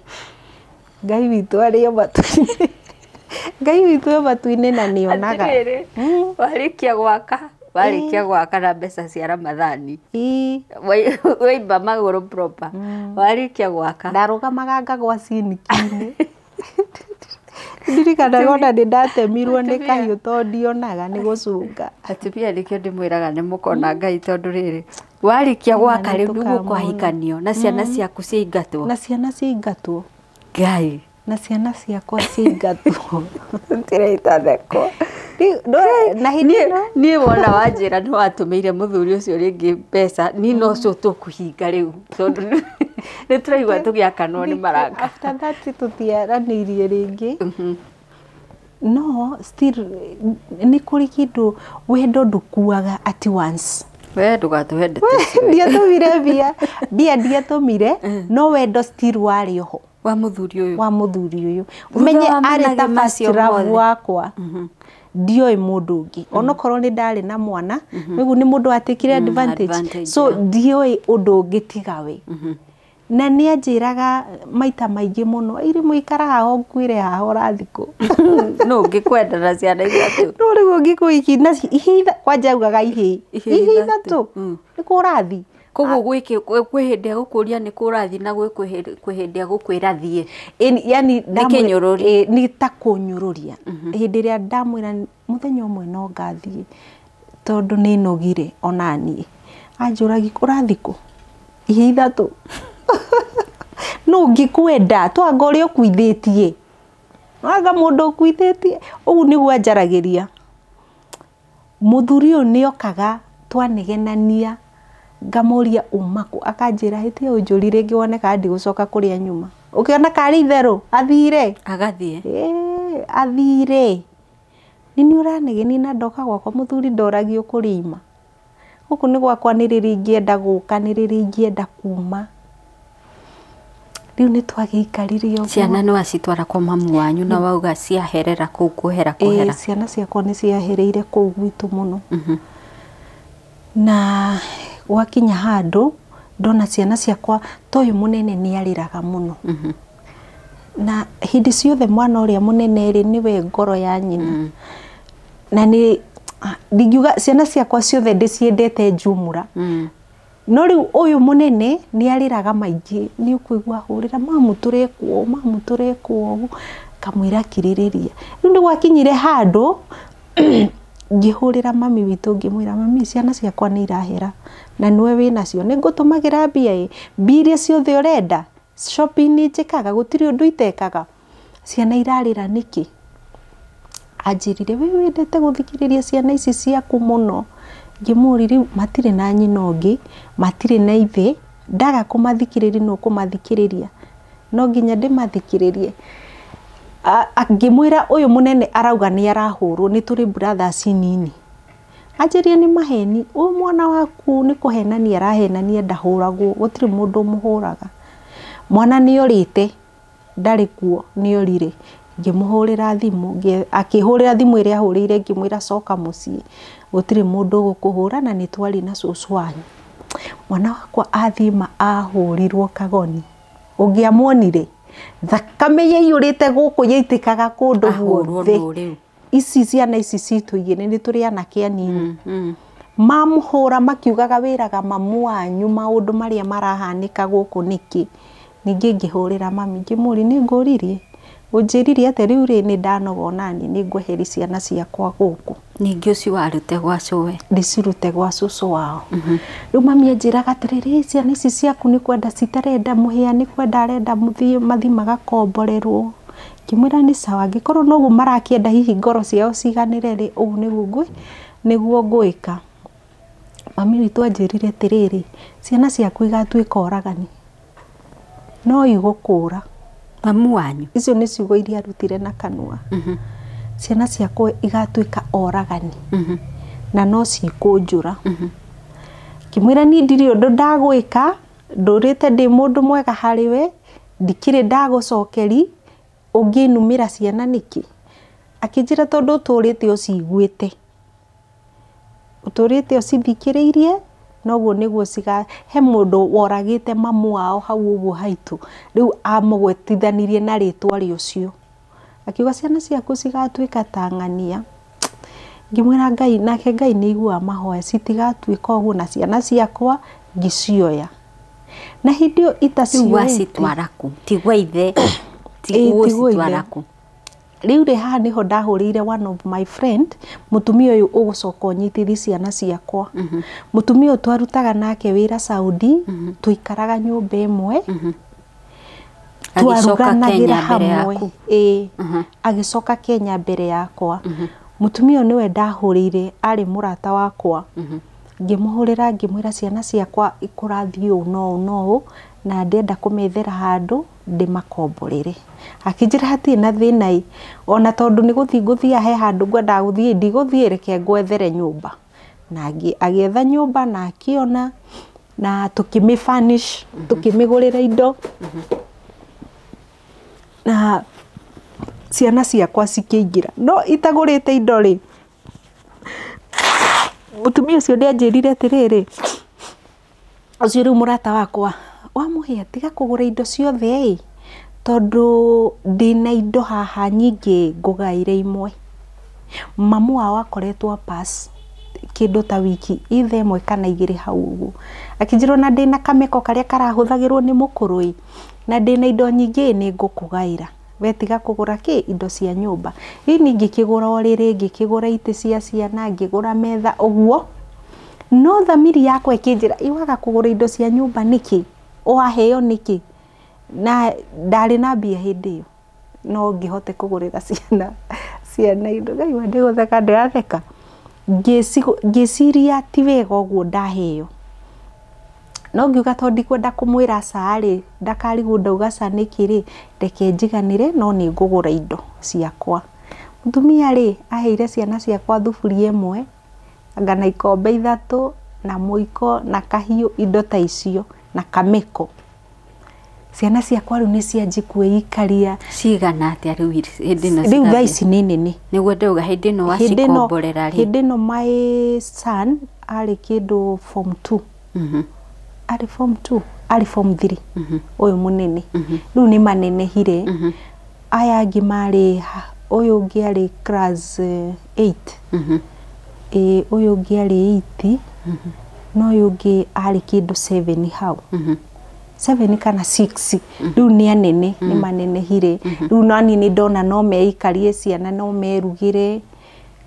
Ngai witũ arĩ o matu-inĩ Ngai witũ o matu-inĩ na nĩonaga warĩkia gwaka na mbeca cia Ramathani waimba magũrũ proper warĩkia gwaka ndarũgamaga ngagwa sinikinĩ ndirikanaga ona nĩ ndatemirwo nĩ kahiũ tondũ ndionaga nĩ gũcunga atibia nĩkĩo ndĩmwĩraga nĩ mũkona Ngai tondũ rĩrĩ warĩkia gwaka rĩu nĩguo kwahikanio na ciana ciaku ciaingatwo na ciana ciaingatwo Ngai na ciana ciakwa ciaingatwo tireta theko na hindi no niĩ wona wanjĩra nĩ watũmĩire mũthuri ũcio rĩngĩ mbeca ni no cio tũkũhinga rĩu tondũ nĩ tũraigua tũgĩakanwo nĩ maranga after that tũtiaranĩirie rĩngĩ no still nĩ kũrĩ kĩndũ wendo ndũkuaga at once we ndũgatũhende ndiatũmire mbia ndiatũmire no wendo still warĩ oho wa mũthuri ũyũ umenye arĩ ta first love wakwa ndioĩ mũndũ ũngĩ onokorwo nĩ ndarĩ na mwana nĩguo nĩ mũndũ atekire advantage so ndioĩ ũndũ ũngĩ tiga we na nĩ anjĩraga maita maingĩ mũno iri mũikara haha ũkwire haha ũrathikũ no ũngĩkwenda na ciana ithatũ no rĩu ũngĩkũiki na ihitha kwanja ugaga ithatũ nĩ kũrathi koguo kwĩ hĩndĩ gũkũria nĩ kũrathi na kwĩ hĩndĩ gũkwĩra thiĩ yani nĩkĩnyũrũri nĩ ta kũnyũrũria hĩndĩ ĩrĩa ndamwĩra mũthenya ũmwe no ngathiĩ tondũ nĩ nogire onaniĩ anjũragi ũrathikũ ithatũ no ngĩkwenda twanga ũrĩa ũkuithĩtie wanga mũndũ ũkuithĩtie ũguo nĩguo anjaragĩria mũthuri ũyũ nĩokaga twanegenania ngamoria umaku akanjĩra hĩtia ũnjũri rĩngĩ woneka ndigũcoka kũrĩa nyuma ũkĩona karĩ itherũ athire agathiĩ athire nini ũranegeni na ndoka gwakwa mũthuri ndoragio kũrĩma gũkũ nĩ gwakwa nĩ rĩrĩ ingĩenda gũka nĩ rĩrĩ ingĩenda kuma rĩu nĩ twagĩikarire ciana no acitwara kwa mamu wanyu na wauga ciaherera kũu kuhera ciana ciakwa nĩ ciahereire kũu gwitũ mũno na wakinya handũ ndona ciana ciakwa toyũ mũnene nĩ arĩraga mũno na hĩndĩ ciothe mwana ũrĩa mũnene rĩ nĩwe ngoro ya nyina na nĩ ndingiuga ciana ciakwa ciothe ndĩciendete njumũra no rĩu ũyũ mũnene nĩ arĩraga maingĩ nĩ ũkũigua hũrĩra mamu tũrekwo kamwĩra kirĩrĩria rĩu nĩ gwakinyire handũ ngĩhũrĩra mami witũ ngĩmwĩra mami ciana ciakwa nĩ irahera na niwe wĩnacio nĩ ngũtũmagĩra mbia iria ciothe ũrenda shopping njĩkaga gũtirĩ ũndũ itekaga ciana irarĩra nĩkĩ anjĩrire we wendete gũthikĩrĩria ciana ici ciaku mũno ngĩmũrire matirĩ na nyina ũngĩ matirĩ na ithe ndaga kũmathikĩrĩria no kũmathikĩrĩria no nginya ndĩmathikĩrĩrie ngĩmwĩra ũyũ mũnene arauga nĩ arahũrwo nĩ tũrĩ brothers nini anjĩria nĩ maheni ũyũ mwana waku nĩ kũhenania arahenania ndahũragwo gũtirĩ mũndũ mũhũraga mwana nĩ orĩte ndarĩ kuo nĩ orire ngĩmũhũrĩra thimũ akĩhũrĩra thimũ ĩrĩa ahũrĩire ngĩmwĩra coka mũciĩ gũtirĩ mũndũ gũkũhũra na nĩ twari na cũcũ wanyu mwana wakwa athima ahũrirwo kagoni ũngĩamuonire thakame yaiyũrĩte gũkũ yaitĩkaga kũndũ guothe ici ciana ici citũ igĩrĩ nĩ tũrĩ anake anini mamũhũra makiugaga wĩraga mamu wanyu maũndũ marĩa marahanĩka gũkũ nĩkĩ ningĩ ngĩhũrĩra mami ngĩmũria nĩ ngũririe ũnjĩrire atĩ rĩu nĩ ndanoga nani nĩ ngweheria ciana ciakwa gũkũ ningĩ ũcio warute gwa cũwe ndĩcirute gwa cũcũ wao rĩu mami anjĩraga atĩrĩrĩ ciana ici ciaku nĩ kwenda citarenda mũhĩa nĩ kwenda arenda mathi magakomborerwo ngĩmwĩra nĩ sawa angĩkorwo noguo marakĩenda hihi ngoro ciao ciganĩre rĩ ũguo nĩguo ngwĩka mami witũ anjĩrire atĩrĩrĩ ciana ciaku igatuĩka oragani no igũkũra mamu wanyu icio nĩ ciugo iria arutire na kanua ciana ciakwa igatuĩka oragani na no cikũnjũra ngĩmwĩra niĩ ndirĩ ũndũ ndagwĩka ndurite ndi mundu mwega hariwe ndikire ndagocokeri unginumira ciana niki akinjira tondu uturite uciguite uturite ucithikiriirie noguo niguo ciga he mundu woragite mamu wao hau uguo haitu riu amugwetithanirie na ritwa riucio akiuga ciana ciaku cigatuika tang'ania ngimwira Ngai nake Ngai ni igua mahoya citigatuika uguo na ciana ciakwa ngicioya na hindio itacioya citwaraku tigwa ithe tigwa citwaraku riu ri ha niho ndahurire one of my friend mutumia uyu ugucoka unyitithi ciana ciakwa mutumia uyu twarutaga nake wira Saudi tuikaraga nyumba imwe twaruganagira hamwe agicoka Kenya mbere yakwa mutumia uyu niwe ndahurire ari murata wakwa ngimuhurira ngimwira ciana ciakwa ikurathie no na ndenda kumethera handu ndimakomborere akinjira hati na thina ona tondu ni guthia he handu ngwenda guthie ndiguthie reke ngwethere nyumba na agietha nyumba na akiona na tukimifurnish tukimigurira indo na ciana ciakwa cikiingira no itagurite indo ri mutumia ucio ndianjirire atiriri ucio riu murata wakwa wamuhia tiga kugura indo ciothe tondu ndina indo haha nyingi ngugaire imwe mamu wao akoretwo pass kindu ta wiki ithe imwe kana igiri hau uguo akinjirwo na ndina kameko karia karahuthagirwo ni mukurui na ndina indo nyingi ni ngukugaira wetiga kugura ki indo cia nyumba ini ngikigura oriri ngikigura ite cia ciana ngigura metha uguo no thamiri yakwa ikinjira iwaga kugura indo cia nyumba niki waheo niki na ndari na mbia hindi iyo no ngihote kugurira ciana indo Ngai wende gutheka ndiratheka ngiciria ti wega uguo ndaheo no ngiuga tondu ndikwenda kumwira cari ndakarigu ndauga canikiri reke njiganire no ni ngugura indo ciakwa mutumia ri aheire ciana ciakwa thuburia imwe ngana ikombe 3 na muiko na kahiu indo ta icio na kameko ciana ciakwa riu ni cianji kwikaria cigana atia riu hindi no riu thaici nini niguo ndauga hindi no wacikomborera ri hindi no my son ari kindu form 2 ari form 2 ari form 3 uyu munene riu ni manene hire aya ngimari uyu ngiari class 8 uyu ngiari 8 no uyu ngi ari kindu 7 hau 7 kana 6 riu ni anene ni manene hire riu nani ni ndona no meikarie ciana no merugire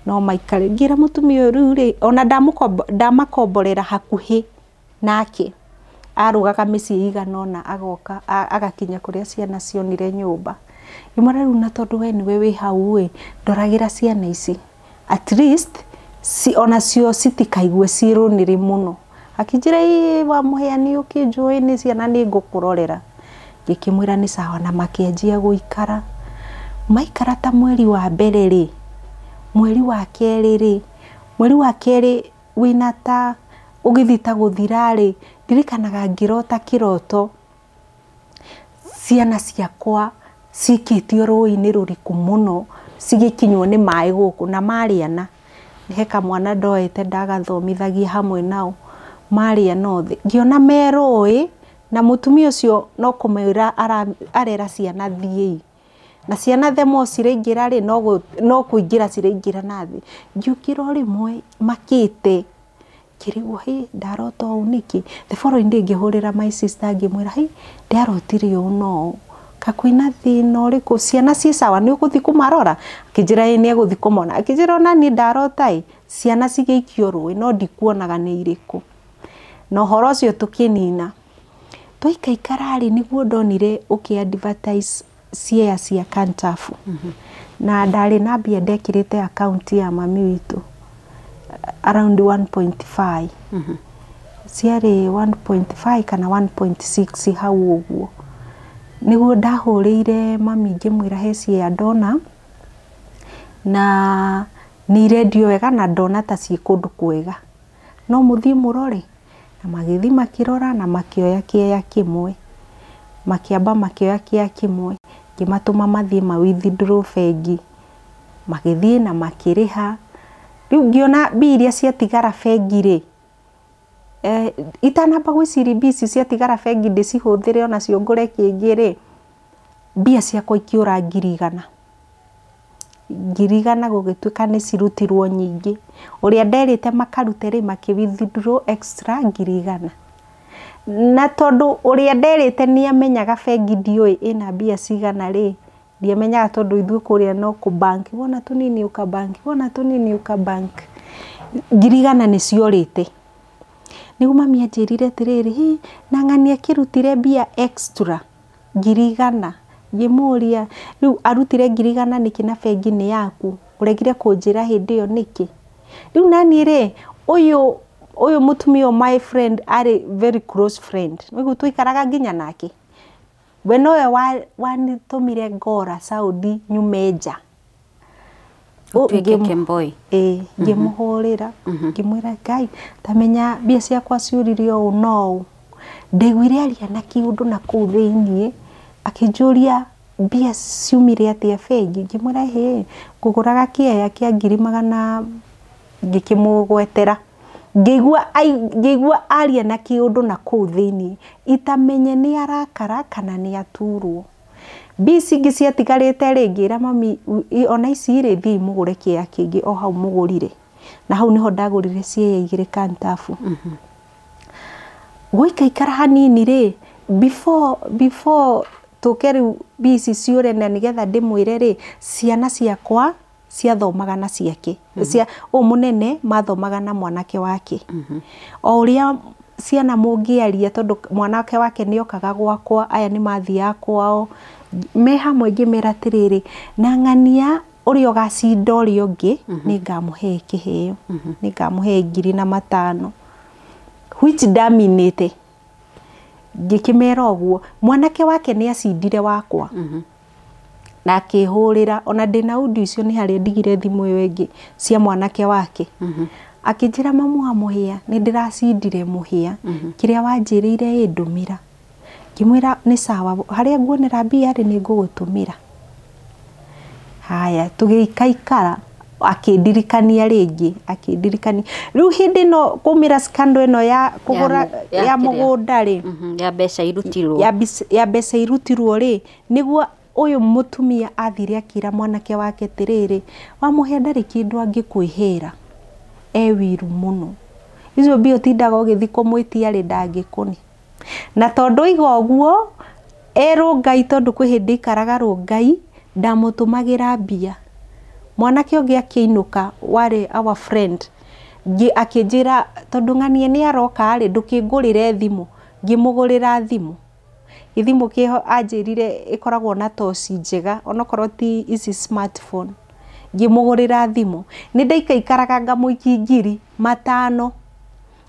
no maikare ngira mutumia riu ri ona ndamakomborera hakuhi nake arugaga micii iganona agoka agakinya kuria ciana cionire nyumba imara riu na tondu we niwe wi hau ndoragira ciana ici at least ona cio citikaigue cirunire muno akinjira wa muheani ukinjui ni ciana ni ngukurorera ngikimwira ni sawa na makianjia guikara maikara ta mweri wa mbere ri mweri wa keri ri mweri wa keri wina ta ugithita guthira ri ndirikanaga ngirota kiroto ciana ciakwa cikitio rui-ini ruriku muno cigikinywo ni mai guku na mariana heka mwana ndoete ndagathomithagia hamwe nao maria nothi ngiona meroi na mutumia ucio no kumira arera ciana thie na ciana themo ciringira ri no kuingira ciringira nathi ngiukira rimwe makite kirigwo hi ndarota uniki the following day ngihurira my sister ngimwira hi ndarotire uno kakwina thina uriku ciana ci sawa ni ukuthi kumarora kijira ni eguthi kumona akijira ona ni ndarota ciana cigeikio rui no ndikuonaga ni iriku no horo ucio tukinina twaikaikarari niguo ndonire ukiadvertise cia cia Kantafu na ndari na mbia ndekirite account ya mami witu around 1.5 ciari 1.5 kana 1.6 hau uguo niguo ndahurire mami ngimwira heci ya ndona na ni radio wega na ndona ta ci kundu kwega no muthii murore na magithi makirora na makioya kĩeya kĩmwe, makiamba makioya kĩeya kĩmwe, ngĩmatũma mathiĩ mawithdraw bengi, magĩthiĩ na makĩrĩha. Rĩu ngĩona mbia iria ciatigara bengi rĩ, itanamba gwĩciria mbia ici ciatigara bengi ndĩcihũthĩre ona cio ngũre kĩngĩ rĩ, mbia ciakwa ikĩũra 100,000. 100,000 gũgĩtuĩka nĩ cirutirwo nyingĩ. Ũrĩa nderĩte makarute rĩ makĩwithdraw extra 100,000. Na tondũ ũrĩa nderĩte nĩ amenyaga bengi ndiũĩ ĩna mbia cigana rĩ, ndiamenyaga tondũ ithuĩ kũrĩa no kũ bank, wona tũnini ũka bank, wona tũnini ũka bank. 100,000 nĩ ciorĩte. Nĩguo mami anjĩrire atĩrĩrĩ, na ng'ania kĩrutire mbia extra 100,000. Ngĩmũria rĩu arutire 100,000 nĩkĩ na bengi nĩ yaku, ũregire kũnjĩra hĩndĩ ĩyo nĩkĩ? Rĩu nani rĩ, ũyũ mũtumia my friend arĩ very close friend, nĩguo tũikaraga nginya nake. We nowe wanitũmire ngora Saudi nyume nja. Kemboi. Ngĩmũhũrĩra ngĩmwĩra Ngai tamenya mbia ciakwa ciũrire ũũ no, ndaiguire aria na kĩũndũ na kũu thĩiniĩ, akĩnjũria mbia ciumire atĩa bengi. Ngĩmwĩra hĩ, ngũgũraga kĩeya kĩa 100,000 ngĩkĩmũgwetera. Ngĩigua aria na kĩũndũ na kũu thĩiniĩ, itamenye nĩ arakara kana nĩ aturwo. Mbia ici ingĩ ciatigarĩte rĩ, ngĩra mami ona ici rĩ thiĩ mũgũre kĩeya kĩngĩ o hau mũgũrire. Na hau niho ndagũrire cieya 2 kantabu. Gũikaikara hanini rĩ, before tũke rĩu mbia ici ciũre na nĩgetha ndĩmwĩre rĩ, ciana ciakwa ciathomaga na ciake. Mũnene mathomaga na mwanake wake. O ũrĩa ciana mũngĩaria tondũ mwanake wake nĩokaga gwakwa, aya nĩ mathiaga kwao, me hamwe ngĩmera atĩrĩrĩ, na ng'ania ũrĩa ũgacinda ũrĩa ũngĩ nĩngamũhe kĩheo, nĩngamũhe 5,000, which ndaminĩte. Ngĩkĩmera ũguo, mwanake wake nĩ acindire wakwa. Na akĩhũrĩra, ona ndĩna audio icio nĩ harĩa ndigire thimũ ĩyo ĩngĩ cia mwanake wake. Akĩnjĩra mamu wa mũhĩa, nĩ ndĩracindire mũhĩa, kĩrĩa wanjĩrĩire ndũmĩra. Ngĩmwĩra nĩ sawa, harĩa nguonera mbia rĩ nĩ ngũgũtũmĩra. Haya, tũgĩikaikara, akĩndirikania rĩngĩ, akĩndirikania. Rĩu hĩndĩ ĩno kũmĩra scandal ĩno ya kũgũra ya mũgũnda rĩ, ya mbeca irutirwo. Ya mbeca irutirwo rĩ, nĩguo ũyũ mũtumia athire akĩra mwanake wake atĩrĩrĩ, wamũhe ndarĩ kĩndũ angĩkwĩhĩra, wiru mũno. Icio mbia ũtindaga ũgĩthiĩ kũmwĩtia rĩ ndangĩkũni. Na tondũ iga ũguo, Rũngai tondũ kwĩ hĩndĩ ikaraga Rũngai, ndamũtũmagĩra mbia. Mwanake ũngĩ akĩinũka warĩ our friend, akĩnjĩra tondũ ng'ania nĩ aroka rĩ ndũkĩngũrĩre thimũ, ngĩmũgũrĩra thimũ. Gĩthimũ kĩho anjĩrire ĩkoragwo na toci njega, onokorwo ti ici smartphone. Ngĩmũgũrĩra thimũ. Nĩ ndaikaikaraga ngamũikia 5,000.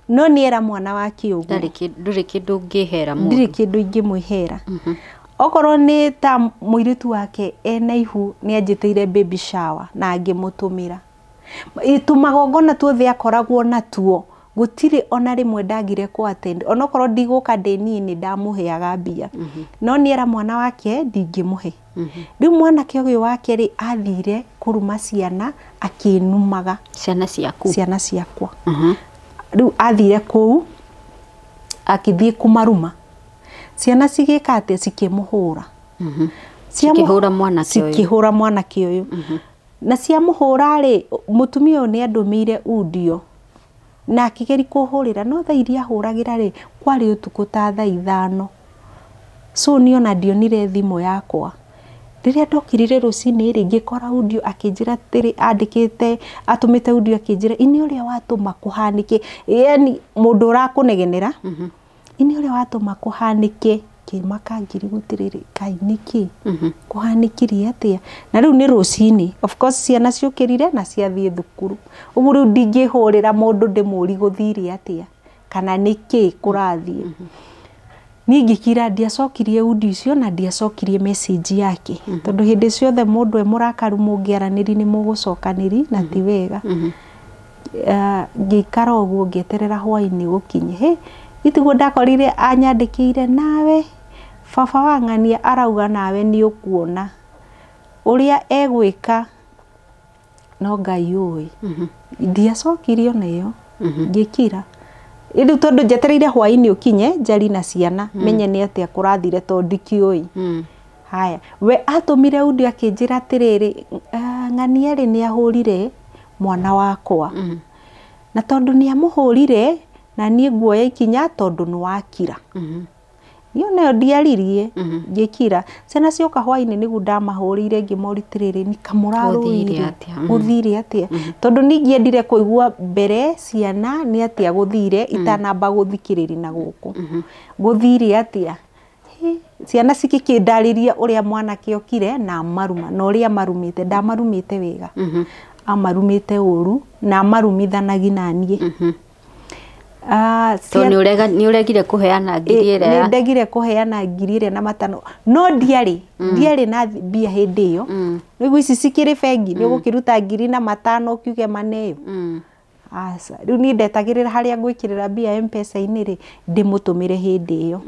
No nĩera mwana wake ũguo. Ndũrĩ kĩndũ ũngĩhera mũndũ. Ndirĩ kĩndũ ingĩmwĩhera. Okorwo nĩ ta mũirĩtu wake ena ihu nĩ anjĩtĩire baby shower na ngĩmũtũmĩra. Tũmagongona tuothe akoragwo natuo, gũtirĩ ona rĩmwe ndagire ku attend. Onokorwo ndigũka ndĩniĩ nĩ ndamũheaga mbia. No nĩera mwana wake ndingĩmũhe. Rĩu mwanake ũyũ wake rĩ athire kũruma ciana akĩnumaga. Ciana ciaku? Ciana ciakwa. Rĩu athire kũu akĩthiĩ kũmaruma. Ciana cigĩka atĩ cikĩmũhũra. Cikĩhũra mwanake ũyũ. Cikĩhũra mwanake ũyũ. Na ciamũhũra rĩ, mũtumia ũyũ nĩ andũmĩire audio. Na akĩgeri kũhũrĩra, no thaa iria ahũragĩra rĩ, kwarĩ ũtukũ ta thaa 5. So niĩ ona ndionire thimũ yakwa. Rĩrĩa ndokirire rũcinĩ rĩ ngĩkora audio akĩnjĩra atĩrĩ andĩkĩte, atũmĩte audio akĩnjĩra ini ũrĩa watũma kũhanĩke, yani mũndũ ũrakũnegenera. Ini ũrĩa watũma kũhanĩke kĩmaka ngiri gũtirĩrĩ Kai nĩkĩ kũhanĩkirie atĩa. Na rĩu nĩ rũcinĩ, of course ciana ciũkĩrire na ciathiĩ thukuru. Ũguo rĩu ndingĩhũrĩra mũndũ ndĩmũri gũthire atĩa kana nĩkĩ kũrathiĩ. Niĩ ngĩkira ndiacokirie audio icio na ndiacokirie message yake. Tondũ hĩndĩ ciothe mũndũ mũrakaru mũngĩaranĩri nĩ mũgũcokanĩri na ti wega. Ngĩikara ũguo ngĩeterera hwainĩ gũkinye. Itugo ndakorire anyandikire nawe baba wa ng'ania arauga nawe ni ukuona uria egwika no Ngai uwi ndiacokirio nayo ngikira Idu tondu njetereire hwaini ukinye njari na ciana menye ni atia kurathire tondu kioi haya we atumire undi akinjira atiriri ng'ania ri ni ahurire mwana wakwa na tondu ni amuhurire na nie guoya ikinya tondu ni wakira niyo nayo ndiaririe ngikira ciana cioka hwaini nigu ndamahurire ngimoritiriri ni kamuraruire guthire atia tondu ningiendire kuigua mbere ciana ni atia guthire itanamba guthikiriri na guku guthire atia ciana cikikindariria uria mwana kiokire na maruma na uria marumite ndamarumite wega amarumite uru na marumithanagi na nie so ni uregire kuheana ngiri ira ni ndegire kuheana ngiri ira na matano no ndiari na bia hindi iyo nigu ici cikiri bengi ni gukiruta ngiri na matano kiuge maneyo asa riu ni ndetagirira haria gwikirira bia M-Pesa-ini ri ndimutumire hindi iyo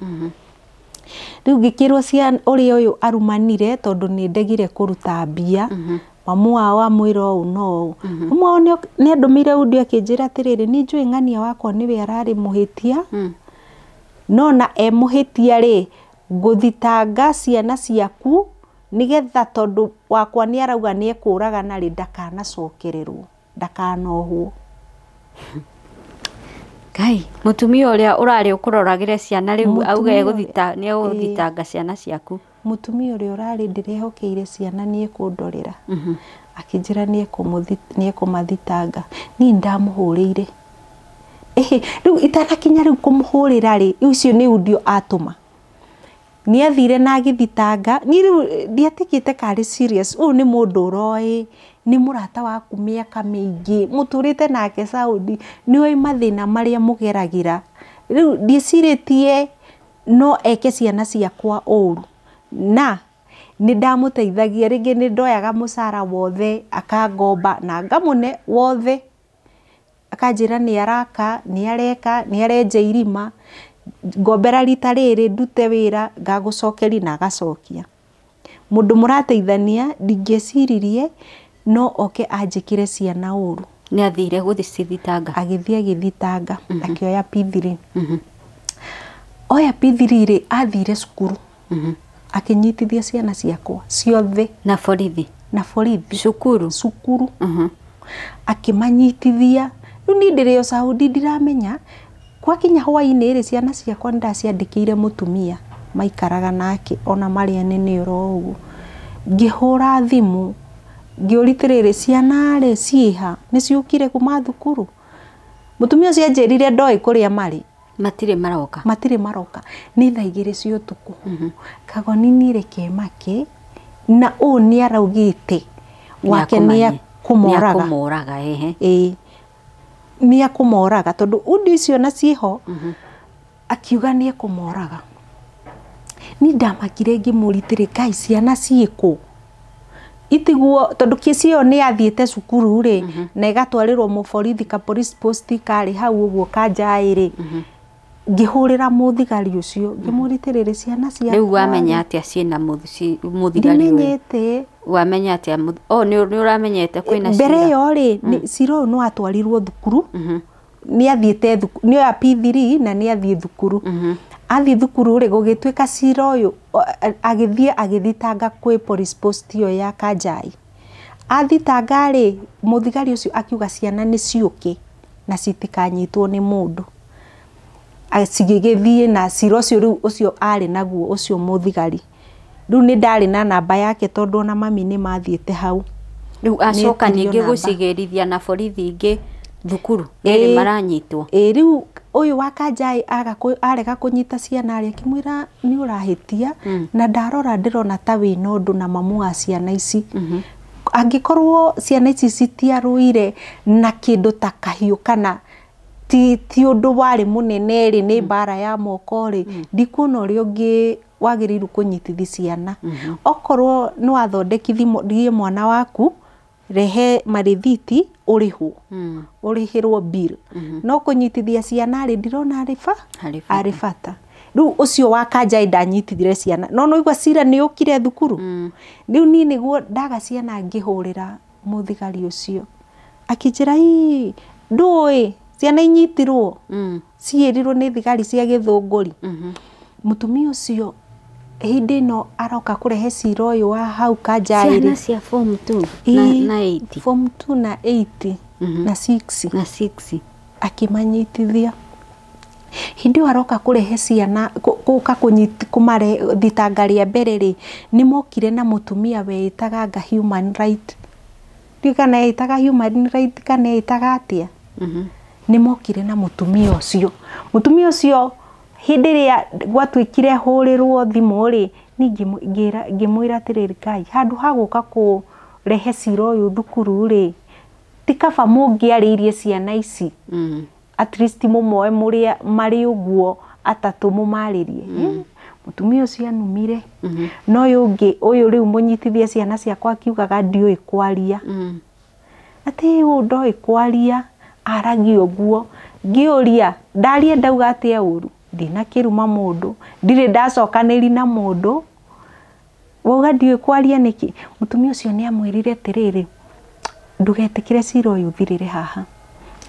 riu ngikirwo cia uri uyu arumanire tondu ni ndegire kuruta bia mamu wao amwira u no umwe ni andumire undi akinjira atiriri ni njui ng'ania wakwa niwe arari muhitia no na muhitia ri nguthitanga ciana ciaku nigetha tondu wakwa ni arauga ni ekuraga na ri ndakanacokererwo ndakanohwo Ngai mutumia uria urari ukuroragire ciana riu auga eguthita ni eguthitanga ciana ciaku mutumia uria urari ndirehokeire ciana ni ekundorera akinjira ni ekumathitanga ni ndamuhurire riu itanakinya riu kumuhurira ri icio ni undio atuma ni athire na agithitanga ni riu ndiatikite kari serious u ni mundu uroi ni murata waku miaka mingi muturite nake Saudi ni oi mathina maria mugeragira riu ndiciritie no eke ciana ciakwa uru na ni ndamuteithagia ringi ni ndoyaga musara wothe akangomba na ngamune wothe akanjira ni araka ni areka ni arenja irima ngombera rita riri ndute wira ngagucokeri na agacokia mundu murateithania ndingeciririe no oke anjikire ciana uru ni athire guthithitanga agithia githitanga akioya P3 oya P3 ri athire cukuru akinyitithia ciana ciakwa ciothe na borithi cukuru akimanyitithia riu ni ndirio Saudi ndiramenya kwakinya hwaini ri ciana ciakwa ndaciandikire mutumia maikaraga nake ona mari anene oro ugu ngihura thimu ngiuritiriri ciana ri ciha ni ciukire kuma thukuru mutumia ucio anjirire ndoi kuria mari matire maroka ni thaigire cio tuku kagoni ni reke make na u ni araugite wake ni akumoraga ni akumoraga tondu undi icio na ciho akiuga ni akumoraga ni ndamakire ngimuritirĩ Ngai ciana ciĩkũ itiguo tondu kicio ni athiete cukuru ri na igatwarirwo muborithi ka police post kari hau uguo kanjairi ngihurira muthigari ucio ngimuritirĩrĩ ciana cia riu wamenya atia ciena muthigari ndimenyete wamenya atia ni uramenyete kwina cira mbere yo ri ciro no atwarirwo thukuru ni athiete thukuru ni ya P3 na ni athie thukuru athi thukuru ri gugituika cira uyu agithie agithitanga kwi police post yo ya Kanjai athitanga ri muthigari ucio akiuga ciana ni ciuke na citikanyitwo ni mundu acigigithie na cira ucio riu ucio ari naguo ucio muthigari riu ni ndari na namba yake tondu na mami ni mathiete hau riu acoka ningi gucigerithia na borithi ingi thukuru eri maranyitwo riu uyu wa Kanjai arega kunyita ciana ari akimwira ni urahitia na ndarora ndirona ta wina undu na mamu wa ciana ici angikorwo ciana ici citiaruire na kindu ta kahiu kana ti undu wari munene ri ni bara ya moko ri ndikuona uri ungi wagiriru kunyitithia ciana okorwo ni wathondekithie mwana waku rehe marithiti urihwo urihirwo bill no kunyitithia ciana ri ndirona ari bata riu ucio wa kanja ndanyitithire ciana no igwa cira ni ukire thukuru riu ni niguo ndaga ciana ngihurira muthigari ucio akijira ndui ciana inyitirwo ciirirwo ni thigari cia githunguri mutumia ucio hindi no aroka kurehe cira uyu wa hau kanja ciana cia form 2 na 8 form 2 na 8 na 6 akimanyitithia hindi aroka kurehe ciana kuka kumare thitanga ria mbere ri ni mokire na mutumia wetaga human right kana etaga human right kana etaga atia ni mokire na mutumia ucio hindi ria gwatwikire hurirwo thimu ri ni ngimwira tiriri kai handu haguka kurehe cira uyu thukuru ri tikaba mungiaririe ciana ici at least mumoe muria mari uguo atatu mumaririe mutumia ucio anumire no yungi uyu riu munyitithie ciana ciakwa akiugaga ndioi kwaria ati ndoi kwaria aragi uguo ngiuria ndaria ndauga atia uru ndina kiruma mundu ndire ndacokaniri na mundu woga ndioi kwaria niki mutumia ucio ni amwirire tiriri ndugetikire cira uyu thirire haha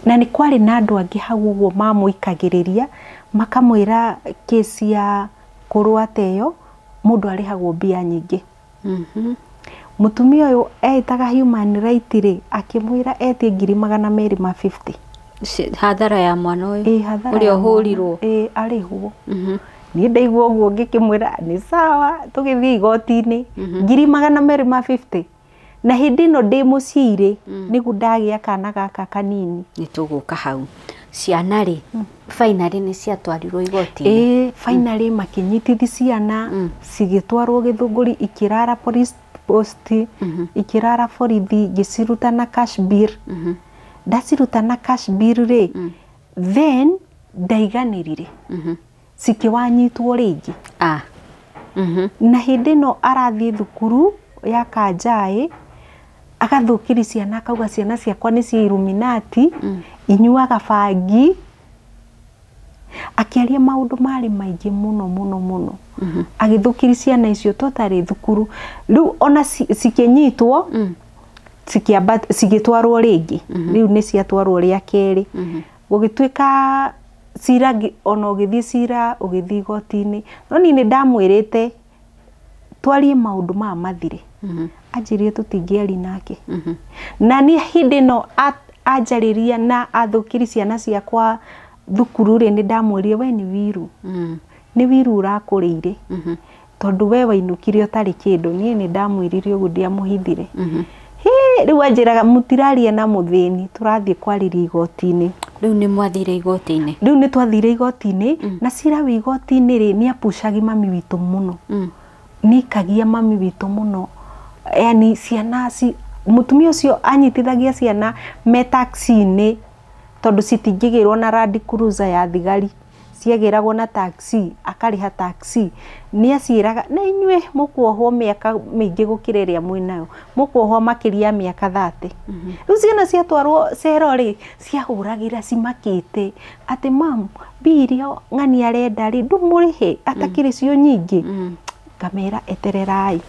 na ni kwari na andu angi hau uguo mamuikagiriria makamwira kesi ya kurwa teyo mundu arihagwo mbia nyingi mutumia uyu etaga human right ri akimwira etie 250 hathara ya mwana uyu uri ohurirwo arihwo ni ndaigwo uguo ngikimwira ni sawa tugithii igoti-ini 250 na hindi no ndi muciri nigu ndagia kana gaka kanini ni tuguka hau ciana ri finally ni ciatwarirwo igoti finally makinyitithi ciana cigitwarwo githunguri ikirara police post ikirara borithi giciruta na cash bill ndaciruta na cash bill ri then ndaiganirire cikiwanyitwo ringi na hindi no arathie thukuru ya kanjai agathukiri ciana akauga ciana ciakwa ni cia Illuminati inyuaga bangi akiaria maundu mari maingi muno agithukiri ciana icio totari thukuru riu ona cikinyitwo cigitwarwo ringi riu ni ciatwarwo ria keri gugitwika cira ona ugithii cira ugithii goti-ini no ni ndamwirite twarie maundu ma mathire ajirie tutingiari nake na ni hindi no ajariria na athukiri ciana ciakwa thukuru ri ni ndamwirie we ni wiru ni wiru urakuriire tondu we wainukire utari kindu ni ndamwiririe ugu ndiamuhithire riu ajiraga mutiraria na muthini turathie kwariria igoti-ini riu ni mwathire igoti-ini riu ni twathire igoti-ini na cira wi igoti-ini ri ni apushagi mami witu muno ni kagia mami witu muno yani ciana mutumia ucio anyitithagia ciana me taxi-ini tondu citingigirwo na Land Cruiser ya thigari ciagiragwo na taxi akariha taxi ni aciraga na inywe mukuohwo miaka mingi gukira ria mwinayo mukuohwo makiria miaka 30 riu ciana ciatwarwo cero ri ciahuragira cimakite ati mam birio ng'ani arenda ri ndumurihe atakiri cio nyingi kamera etererai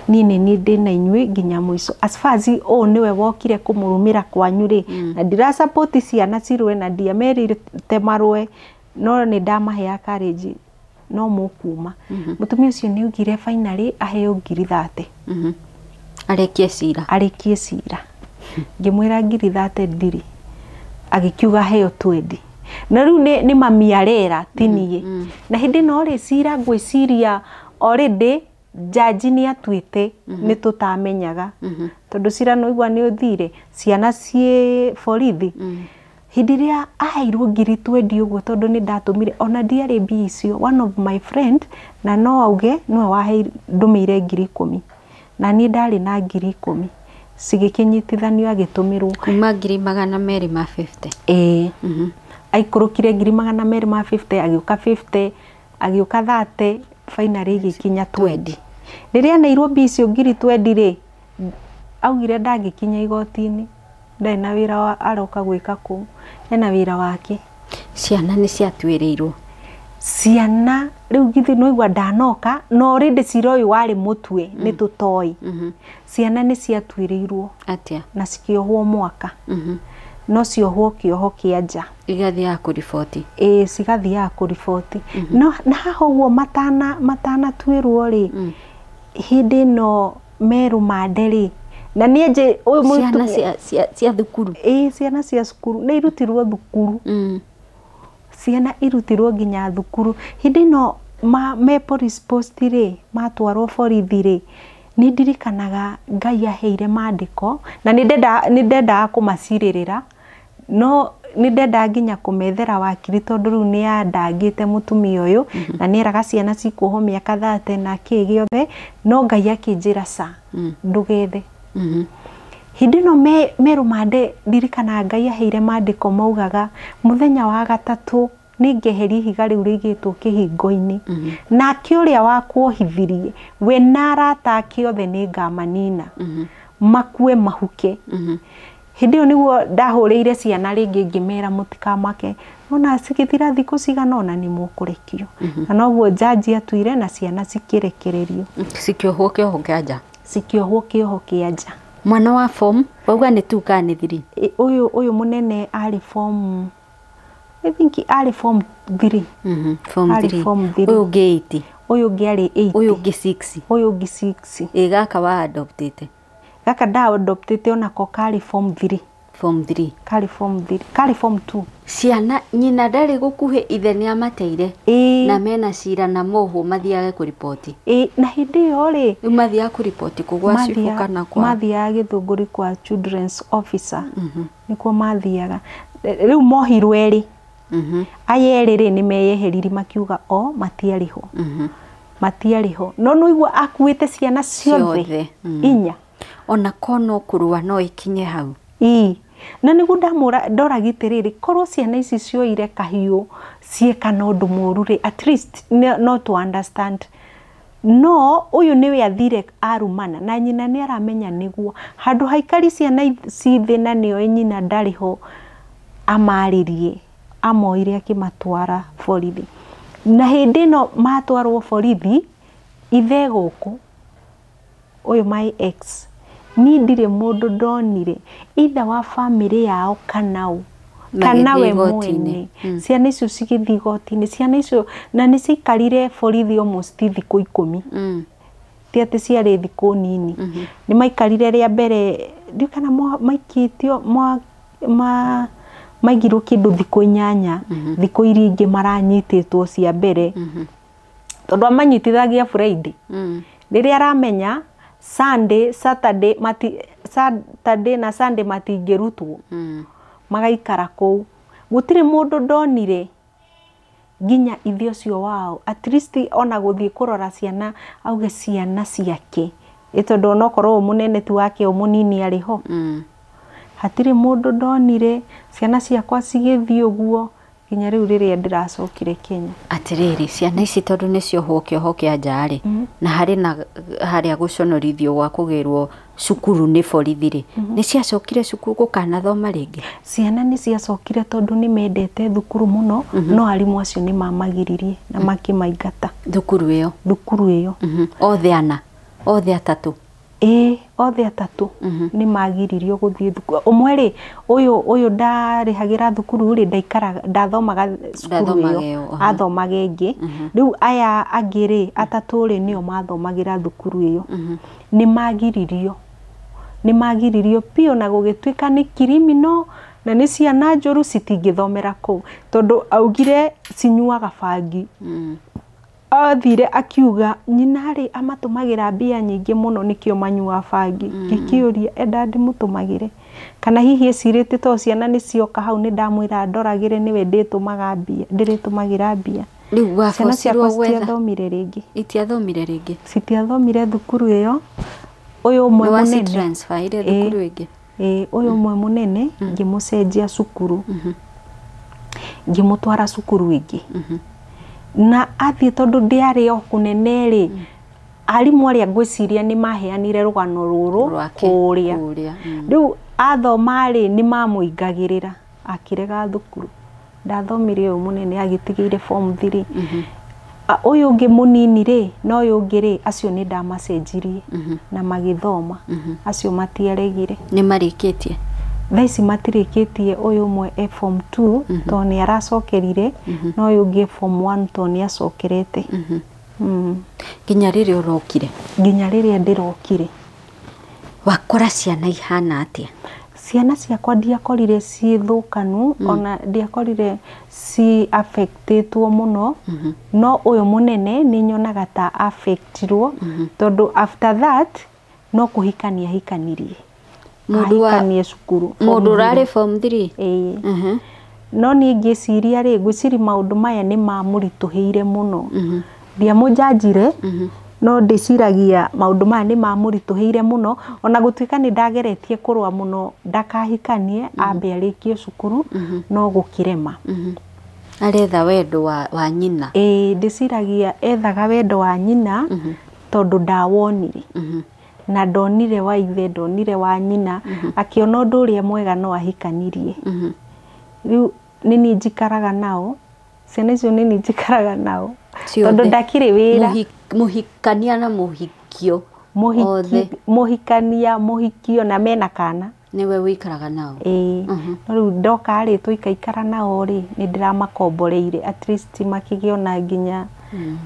nini ni ndina inywe nginya mwiso as far as o niwe wokire kumurumira kwanyu ri na ndira support ciana cirwe na ndiamerire temarwe no ni ndamahe courage no mukuma mutumia ucio ni ugire finally aheo 30 arekie cira ngimwira 30 ndiri agikiuga heo 20 na riu ni mami arera tinie na hindi no ri cira ngwiciria already jaji ni atwite ni tutamenyaga tondu cira no igwa ni uthire ciana cie borithi hindi ria aheirwo 20 uguo tondu ni ndatumire ona ndiari bicio one of my friend na no auge no wahe ndumire 10,000 na ni ndari na 10,000 cigikinyitithanio agitumirwo kuma 250 aikurukire 250 agiuka 50 agiuka 30 finally gikinya 20 riria nairwo bicio 20 ri augire ndangĩkinya igoti-inĩ ndarĩ na wĩra wa aroka gwĩka kũu, ena wĩra wake. Ciana nĩ ciatuĩrĩirwo. Ciana rĩu githĩ noigua ndanoka no already cira ũyũ warĩ mũtwe nĩ tũtoĩ. Ciana nĩ ciatuĩrĩirwo Atia. na cikĩohwo mwaka. No ciohwo kĩoho kĩa nja. Igathiaga kũriboti. Cigathiaga kũriboti. No na haha ũguo matanatuĩrwo rĩ, hĩndĩ ĩno merumande rĩ, na niĩ ũyũ ciana cia thukuru. Ciana cia cukuru nĩ irutirwo thukuru. Ciana irutirwo nginya thukuru. Hĩndĩ ĩno me police post rĩ, matwarwo borithi rĩ, nĩ ndirikanaga Ngai aheire mandĩko na nĩ ndendaga kũmacirĩrĩra, no nĩ ndendaga nginya kũmethera wakiri tondũ rĩu nĩ yandangĩte mũtumia ũyũ na nĩ eraga ciana cikuohwo mĩaka 30 na kĩ gĩothe, no Ngai akĩnjĩra ca ndũgethe. Hĩndĩ ĩno merumande ndirikanaga Ngai aheire mandĩko maugaga mũthenya wa gatatũ nĩngeheria ihiga rĩu rĩigĩtwo kĩhingo-inĩ, nake ũrĩa wakuohithirie we na arata ake othe nĩngamanina makue mahuke. Hĩndĩ ĩyo nĩguo ndahũrĩire ciana rĩngĩ ngĩmera mũtikamake, ona cigĩthira thikũ cigana ona nĩ mũkũrekio. Na noguo jaji atuire na ciana cikĩrekererio. Cikĩohwo kĩoho kĩa nja. Cikĩohwo kĩoho kĩa nja. Mwana wa form wauga nĩ 2 kana nĩ 3? Ũyũ mũnene arĩ form, I think arĩ form 3. Form 3. Ũyũ ũngĩ 8. Ũyũ ũngĩ arĩ 8. Ũyũ ũngĩ 6. Ũyũ ũngĩ 6. Gaka wa adoptete. Gaka da adoptete onako karĩ form 3. Form 3. Karĩ form 3. Karĩ form 2. Ciana nyina ndarĩ gũkuhĩ ithe nĩ amateire na mena cira na mohwo mathiage kũripoti. Na hĩndĩ ĩyo rĩ, rĩu mathiaga kũripoti kũgwa cibu kana kwa mathiaga Gĩthũngũri kwa children's officer. Nĩkuo mathiaga. Rĩu mohirwo erĩ. Aya erĩ rĩ nĩ meyeheririe makiuga o matiarĩho. Matiarĩho. No noigua akuĩte ciana ciothe 4. Ona kono kũrũa no ikinye hau. Na nĩguo ndora gĩtĩrĩrĩ, korwo ciana ici cioire kahiũ cieka na ũndũ mũru rĩ, at least no to understand. No ũyũ nĩwe athire arumana na nyina nĩ aramenya nĩguo handũ haikari ciana cithi na nĩo nyina ndarĩho amarĩrie, amoire akĩmatwara borithi. Na hĩndĩ ĩno matwarwo borithi, ithe gũkũ ũyũ my ex ni ndirĩ mũndũ ndonire either wa family yao kana we mwene. Ciana icio cigĩthiĩ igoti-inĩ, ciana icio na nĩ cikarire borithi almost thikũ 10. Ti atĩ ciarĩ thikũ nini. Nĩ maikarire rĩa mbere ndikana maikĩtio maigirwo kĩndũ thikũ 8, thikũ iria ingĩ maranyitĩtwo cia mbere tondũ amanyitithagia Friday. Rĩrĩa aramenya Sunday, Saturday na Sunday matingĩrutwo, magaikara kũu. Gũtirĩ mũndũ ndonire nginya ithe ũcio wao, at least ona gũthiĩ kũrora ciana, auge ciana ciake, tondũ onokorwo mũnene ti wake o mũnini arĩ ho. Hatirĩ mũndũ ndonire, ciana ciakwa cigĩthiĩ ũguo nginya rĩu rĩrĩa ndĩracokire Kenya. Atĩrĩrĩ, ciana ici tondũ nĩ ciohwo kĩoho kĩa nja rĩ, na harĩ na harĩa gũconorithio gwa kũgĩrwo cukuru nĩ borithi rĩ, nĩ ciacokire cukuru gũkanathoma rĩngĩ? Ciana nĩ ciacokire tondũ nĩ mendete thukuru mũno, no arimũ acio nĩ mamagiririe na makĩmaingata. Thukuru ĩyo? Thukuru ĩyo. Othe 4? Othe 3? Othe 3 nĩ magiririo gũthiĩ thukuru. Ũmwe rĩ, ũyũ ndarĩhagĩra thukuru rĩ, ndathomaga cukuru ĩyo, athomaga ĩngĩ. Rĩu aya angĩ rĩ, 3 rĩ nĩo mathomagĩra thukuru ĩyo. Nĩ magiririo pio na gũgĩtuĩka nĩ criminal na nĩ ciana njũru citingĩthomera kũu tondũ augire cinyuaga bangi. Athire akiuga nyina rĩ amatũmagĩra mbia nyingĩ mũno nĩkĩo manyua bangi. Ngĩkĩũria enda ndĩmũtũmagĩre kana hihi ecirĩte to ciana nĩ cioka hau nĩ ndamwĩra ndoragĩre nĩwe ndĩtũmaga mbia, ndĩrĩtũmagĩra mbia. Rĩu wabocirwo gwetha? Citiathomire rĩngĩ. Itiathomire rĩngĩ? Citiathomire thukuru ĩyo. Ũyũ ũmwe mũnene transferire thukuru ĩngĩ? Ũyũ ũmwe mũnene ngĩmũcenjia cukuru, ngĩmũtwara cukuru ĩngĩ. Na athiĩ tondũ ndĩarĩ o kũnene rĩ, arimũ arĩa ngwĩciria nĩ maheanire rũgano rũrũ kũrĩa rĩu athoma rĩ nĩ mamũingagĩrĩra akĩrega thukuru ndathomire ũyũ mũnene agĩtigĩire form 3 ũyũ ũngĩ mũnini rĩ no ũyũ ũngĩ rĩ acio nĩ ndamacenjirie na magĩthoma acio matiaregire nĩ marĩkĩtie thaa ici matirĩkĩtie ũyũ ũmwe form 2 tondũ nĩ aracokerire no ũyũ ũngĩ form 1 tondũ nĩ acokerete nginya rĩrĩa ũrokire nginya rĩrĩa ndĩrokire wakora ciana ihana atĩa ciana ciakwa ndiakorire cithũkanu ona ndiakorire ci affectedwo muno no ũyũ mũnene nĩ nyonaga ta affectirwo tondũ after that no kũhikania hikanirie ahikanie cukuru mũndũ ũrarĩ form 3 no niĩ ngĩciria rĩ ngwĩciria maũndũ maya nĩ mamũritũhĩire mũno ndiamũjanjire no ndĩciragia maũndũ maya nĩ mamũritũhĩire mũno ona gũtuĩka nĩ ndageretie kũrũa mũno ndakahikanie ambe arĩkie cukuru no gũkĩrema aretha wendo wa nyina ndĩciragia ethaga wendo wa nyina tondũ ndawonire na ndonire wa ithe ndonire wa nyina akĩona ũndũ ũrĩa mwega no ahikanirie rĩu nĩ niĩ njikaraga nao ciana icio nĩ niĩ njikaraga nao tondũ ndakĩrĩ wĩra mũhikania na mũhikio mũhikania mũhikio na mena kana niwe wikaraga nao no rĩu ndoka rĩ tũikaikara nao rĩ nĩ ndĩramakomboreire at least makĩgĩona nginya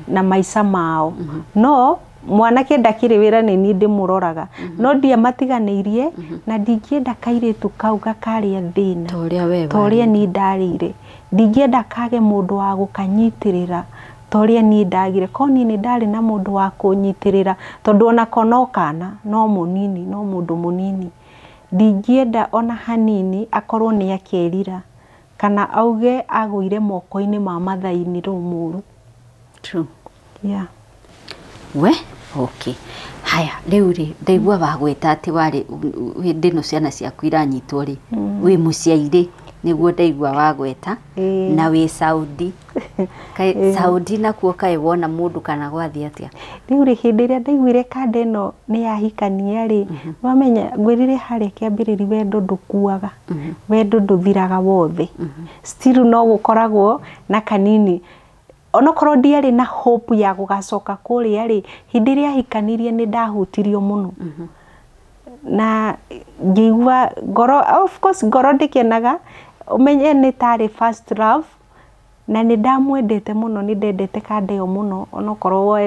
na maica mao no mwanake ndakĩrĩ wĩra nĩ niĩ ndĩmũroraga no ndiamatiganĩirie na ndingĩenda kairĩtu kau gakarĩa thĩna torĩa niĩ ndarĩire ndingĩenda kage mũndũ wa gũkanyitĩrĩra torĩa niĩ ndagire ko niĩ nĩ ndarĩ na mũndũ wa kũnyitĩrĩra tondũ ona kono kana no mũnini no mũndũ mũnini ndingĩenda ona hanini akorwo nĩ akerira kana auge agũire moko-inĩ ma mathainĩ rũu mũru true we okay haya rĩu rĩ ndaigua wagweta atĩ warĩ hĩndĩ no ciana ciaku iranyitwo rĩ wĩ mũciairĩ nĩguo ndaigua wagweta na wĩ Saudi Saudi nakuo kaĩ wona mũndũ kana gwathi atĩa rĩu rĩ hĩndĩ ĩrĩa ndaiguire kanda ĩno nĩ yahikania rĩ wamenya ngwĩrire harĩa kĩambĩrĩri wendo ndũkuaga wendo ndũthiraga wothe still no gũkoragwo na kanini onokorwo ndiarĩ na hope ya gũgacoka kũrĩa rĩ hĩndĩ ĩrĩa hikanirie nĩ ndahutirio mũno na ngĩigua ngoro of course ngoro ndĩkenaga ũmenye nĩ tarĩ first love na nĩ ndamwendete mũno nĩ ndendete kanda ĩyo mũno onokorwo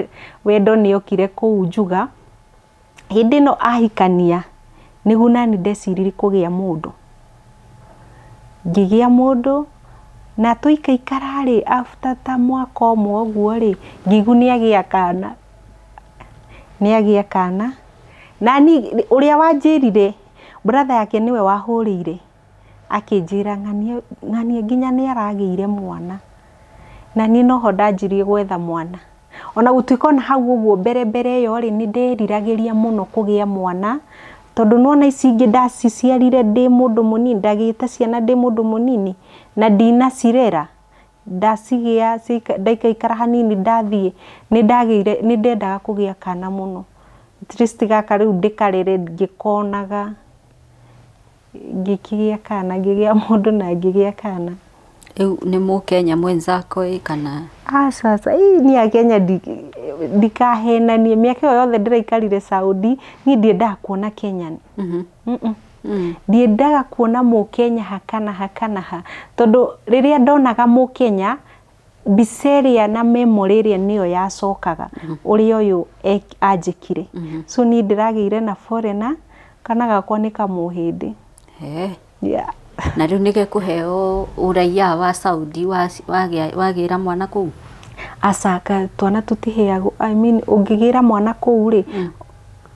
wendo nĩ okire kũu njuga hĩndĩ ĩno ahikania nĩguo nani ndeciririe kũgĩa mũndũ ngĩgĩa mũndũ na tũikaikara rĩ after ta mwaka ũmwe ũguo rĩ ngĩigua nĩagĩa kana nani ũrĩa wanjĩrire brother yake niwe wahũrĩire akĩnjĩra ng'ania nginya nĩ aragĩire mwana na niĩ noho ndanjirie gwetha mwana ona gũtuĩka na hau ũguo mbere ĩyo rĩ nĩ nderiragĩria mũno kũgĩa mwana tondũ nona ici ingĩ ndaciciarire ndĩ mũndũ mũnini ndagĩte ciana ndĩ mũndũ mũnini na ndinacirera ndacigĩa ndaikaikara hanini ndathiĩ nĩ ndendaga kũgĩa kana mũno at least gaka rĩu ndĩkarere ngĩkonaga ngĩkĩgĩa kana ngĩgĩa mũndũ na ngĩgĩa kana rĩu nĩ Mũkenya mwenzako kana sasa ni Akenya ndikahenanie mĩaka ĩyo yothe ndĩraikarire Saudi niĩ ndiendaga kuona Kenyan ndiendaga kuona Mũkenya hakana tondũ rĩrĩa ndonaga Mũkenya biseria na memory ĩrĩa nĩyo yacokaga ũrĩa ũyũ anjĩkire so niĩ ndĩragĩire na foreigner kana gakwa nĩ kamũhĩndĩ na rĩu nĩ gĩkũheo ũraiya wa Saudi wagĩra mwana kũu acaka twana tũtiheagwo I mean ũngĩgĩra mwana kũu rĩ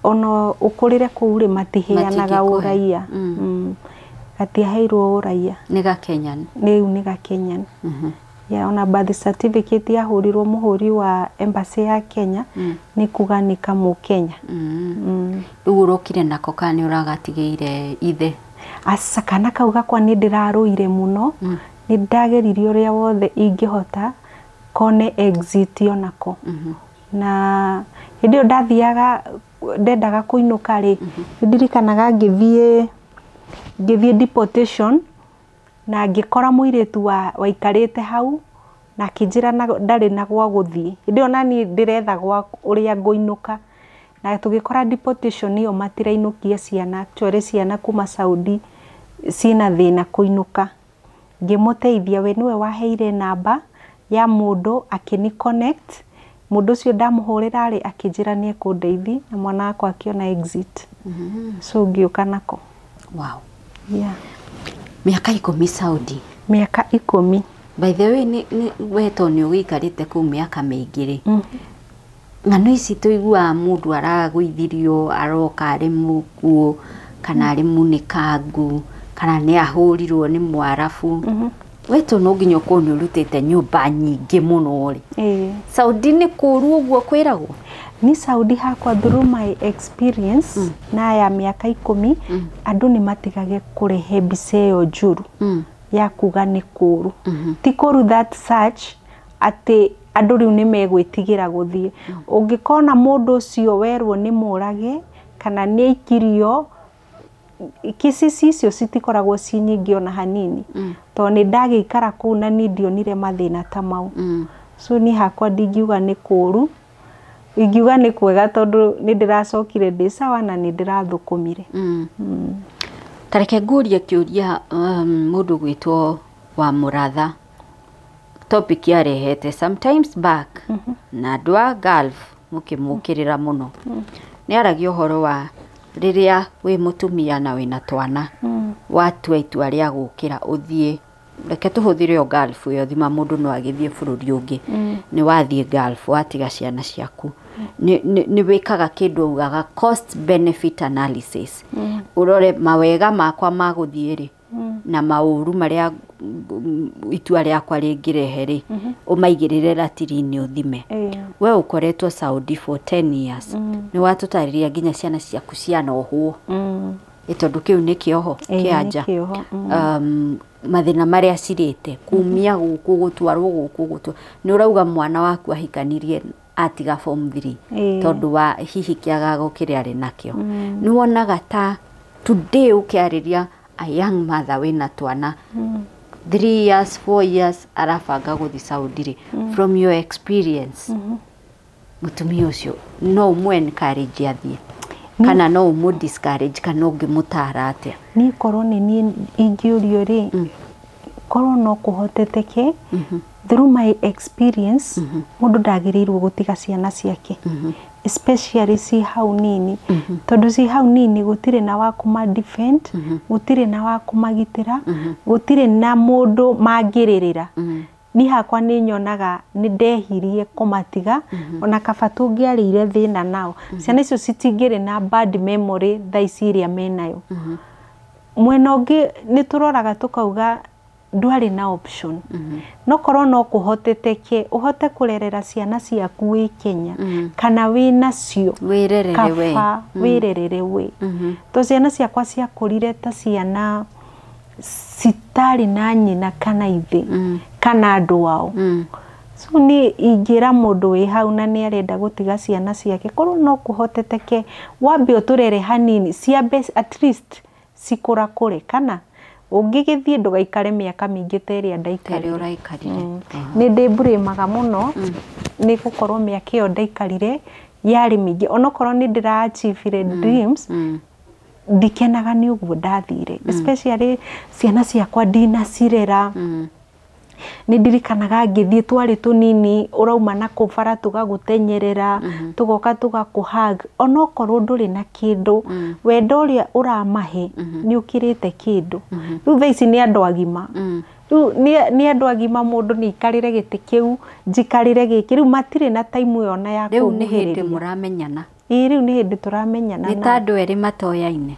ona ũkũrĩre kũu rĩ matiheanaga ũraiya gatiaheirwo ũraiya nĩ Gakenyan rĩu nĩ Gakenyan ona birth certificate yahũrirwo mũhũri wa embassy ya Kenya nĩ kuga nĩ kamũkenya rĩu ũrokire nako kana ũragatigĩire ithe kana kau gakwa nĩ ndĩrarũire mũno nĩ ndageririe ũrĩa wothe ingĩhota kone exit onako na Hĩndĩ ndathiaga ndendaga kuinuka ri ndirikanaga ngithie deportation na ngikora muiritu waikarite hau na kinjira ndari na gwa guthie. Hĩndĩ nani ndiretha gwa uria nguinuka na tugikora deportation iyo matirainũkia ciana, actually ciana kuma Saudi sina thina kuinuka. Ngimuteithia, we niwe waheire namba ya mundu akini connect. Mundu ucio ndamuhurira ari akinjira nie kundeithi na mwana wakwa akiona exit. So ngiuka nako. Wow. Yeah. Miaka 10 Saudi. Miaka 10. By the way, ni weto ni wikarite ku miaka mingiri. Ng'ano ici tuigua mundu aragwithirio aroka ari mukuo kana ari munikangu kana ni ahurirwo ni mwarafu. Weto no nginya ko ni urutite nyumba nyingi muno ri. Saudi ni kuru uguo kwiragwo? Ni Saudi hakwa through my experience na ya miaka 10 andu ni matigage kurehe biseyo njuru ya kuga ni kuru. Ti kuru that such ati andu riu ni megwitigira guthie. Ungikona mundu ucio werwo ni murage kana ni ikirio, kisisi icio citikoragwo ci nyingi ona hanini. To ni ndagikara ku na ni ndionire mathina ta mau. So ni hakwa ndingiuga ni kuru. Ingiuga ni kwega tondu ni ndiracokire ndi sawa na ni ndirathukumire. Tareke ngurie kiuria mundu gwitwo wa Muratha. Topic yarehete sometimes back na ndwa Gulf mukimukirira muno. Ni aragi uhoro wa riria wi mutumia na wina twana watua itua ria gukira uthie. Reke tuhuthire o Gulf yo thima mundu no agithie bururi ungi. Ni wathie Gulf watiga ciana ciaku. Ni wikaga kindu ugaga cost benefit analysis. Urore mawega makwa maguthie ri na mauru maria itua riakwa ringirehe ri umaigirire ratiri-ini uthime. We ukoretwo Saudi for 10 years. Ni watutariria nginya ciana ciaku ciana oho. Itondu kiu ni kioho kianja. Mathina maria cirite kumia guku gutwarwo guku ni urauga mwana waku ahikanirie atiga form 3 tondu wa hihi kiagago kiri ari nakio. Ni wonaga ta today ukiariria a young mother wina twana 3 years 4 years arafanga guthi Saudi ri, from your experience mutumia ucio no mu encourage athie kana no mu discourage kana ungimutara atia? Ni korwo ni ingiurio ri korwo no kuhoteteke through my experience mundu ndagirirwo gutiga ciana ciake, especially si hau nini. Tondu si hau nini gutire na wa kuma defend, gutire na wa kumagitira, gutire na mundu mangiririra. Ni hakwa ni nyonaga ni ndehirie kumatiga ona kaba tungiarire thina nao. Ciana icio citingire na bad memory thaici iria menayo. Mwena ungi ni turoraga tukauga ndwari na option. No korwo no kuhoteteke uhote kurerera ciana ciaku wi Kenya kana wi nacio wirerere we wirerere we. To ciana ciakwa ciakurire ta ciana sitari na nyina kana ithi kana andu wao. So ni ingira mundu wi hau na ni arenda gutiga ciana ciake korwo no kuhoteteke wambe uturere hanini ciambe at least cikura kure kana ungigithie ndugaikare miaka mingi teria ndaikarire uraikarire. Ni ndimburemaga muno ni gukorwo miaka iyo ndaikarire yari mingi onokorwo ni ndira achievire dreams ndikenaga ni uguo ndathire, especially ciana ciakwa ndina cirera. Ni ndirikanaga ngithie twari tunini urauma na kubara tugagutenyerera tugoka tugakuhug onokorwo nduri na kindu wendo uria uramahe ni ukirite kindu. Riu thaici ni andu agima, riu ni andu agima mundu ni ikarire giti kiu njikarire giki riu matire na time yo na ya riu ni hindi muramenyana. Riu ni hindi turamenyana ni tandu eri matoyaine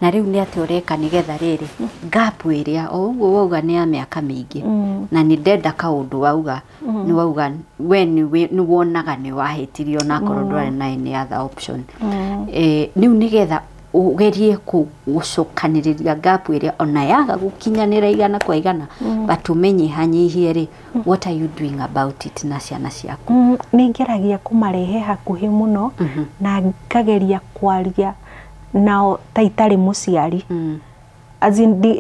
na riu ni ati ureka nigetha riri gap iria o uguo wauga ni ya miaka mingi na ni ndenda kaundu wauga ni wauga we ni wonaga ni wahitirio na korwo ndwari na any other option. Niu nigetha ugerie gucokaniriria gap iria ona yaga gukinyanira igana kwa igana batumenye hanyihie ri what are you doing about it na ciana ciaku ningeragia kumarehe hakuhi muno na ngageria kwaria nao taitari muciari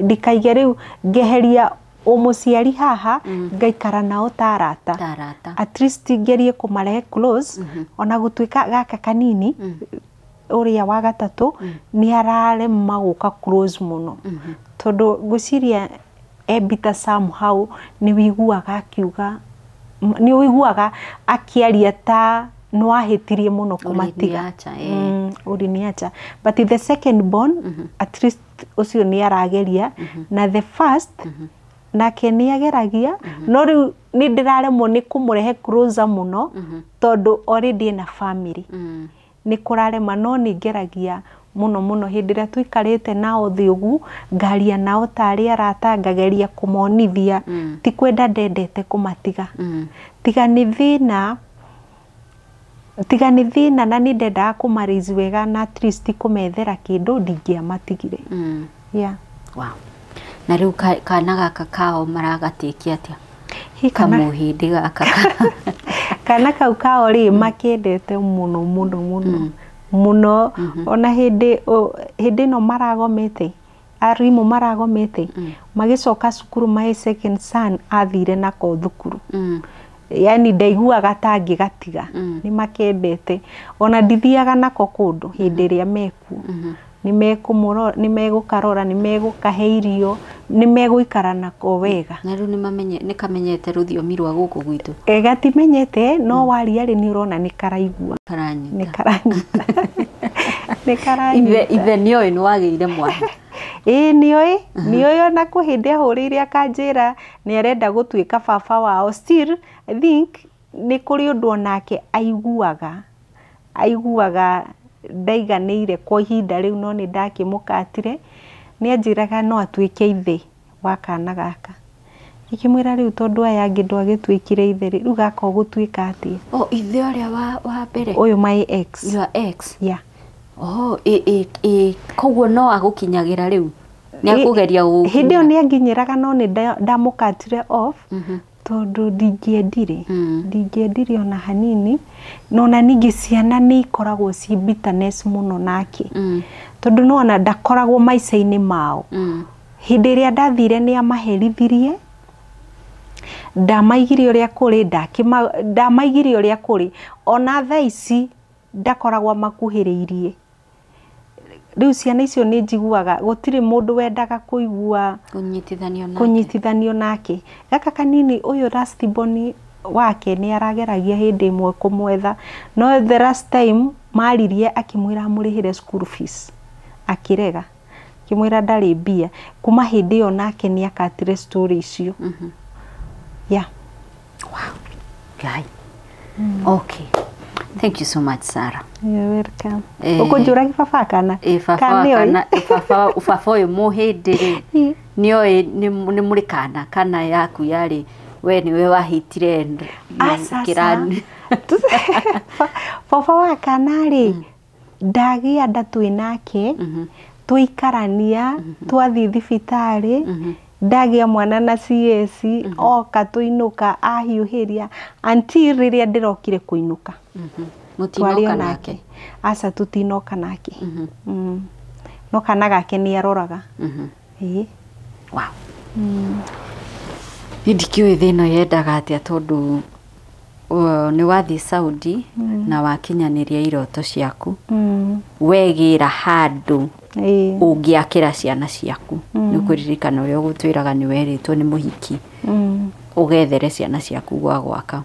ndikaige riu ngeheria umuciari haha ngaikara nao tarata at least ngerie kumarehe close ona gutuika gaka kanini uria wa gatatu ni arare maguka close muno tondu guciria ebita somehow ni wiguaga akiuga ni wiguaga akiaria ta no ahitirie muno kumatiga uriniacha but the second born at least ucio ni arageria na the first nake ni ageragia no riu ni ndiraremwo ni kumurehe closer muno tondu already na family ni kurarema no ni ngeragia muno hindira tuikarite nao thiugu ngaria nao tari arata ngageria kumonithia ti kwenda ndendete kumatiga tiga ni thina na ni ndenda kumarizi wega na at least kumethera kindu ndingia matigire wow na riu kana gaka kao maragatikia atia kamuhindi gaka kana kau kao ri makendete muno ona hindi no maragomete arimu maragomete magicoka cukuru mai second son athire nako thukuru yani ndaiguaga tangi gatiga ni makendete ona ndithiaga nako kundu hindi ria meku ni megukarora ni megukaheirio ni meguikara nako wega na riu ni kamenyete ruthiomi rwa guku gwitu gatimenyete no waria ri ni urona ni karaigua ni karanyita ithe nioi ni wageire mwana nioi ona kuhinde ahurire akanjira ni arenda gutuika baba wao still I think ni kuri undu onake aiguaga ndaiganire kwa ihinda riu no ni ndakimukatire ni anjiraga no atuike ithe wa kana gaka ikimwira riu tondu aya angi ndwagituikire ithe riu gaka gutuika atia ithe uria wa mbere uyu my ex your ex koguo no agukinyagira riu ni akugeria hindi ni anginyiraga no ni ndamukatire off tondu ndingiendire ona hanini no na ningi ciana ni ikoragwo ci bitterness muno nake tondu no ona ndakoragwo maica-ini mao hindi iria ndathire ni amaherithirie ndamaigire uria kuri ona thaa ici ndakoragwo makuhiriirie riu ciana icio ni njiguaga gutire mundu wendaga kuigua kunyitithanio nake gaka kanini uyu last born wake ni arageragia hindi imwe kumwetha no the last time maririe akimwira amurihire school fees akirega kimwira ndari mbia kuma hindi yo nake ni akatire story icio wow guy okay. Thank you so much, Sarah. You're welcome. Ukujura kibaba kana? Baba uyu muhindi ni muri kana yaku yari we ni we wahitire kirani. Baba wa kana ri ndagia ndatwinake tuikarania twathi thibitari ndagia mwana na CS oka tuinuka ahiuhiria until riria ndirokire kuinuka mutinoka nake asa tutinoka nake no kana gake ni aroraga wow ndikio thino yendaga atia tondu ni wathi Saudi na wakinyaniria iroto ciaku wegira handu ungiakira ciana ciaku ni kuririkana uria gutwiraga ni weritwo ni muhiki ugethere ciana ciaku gwa gwaka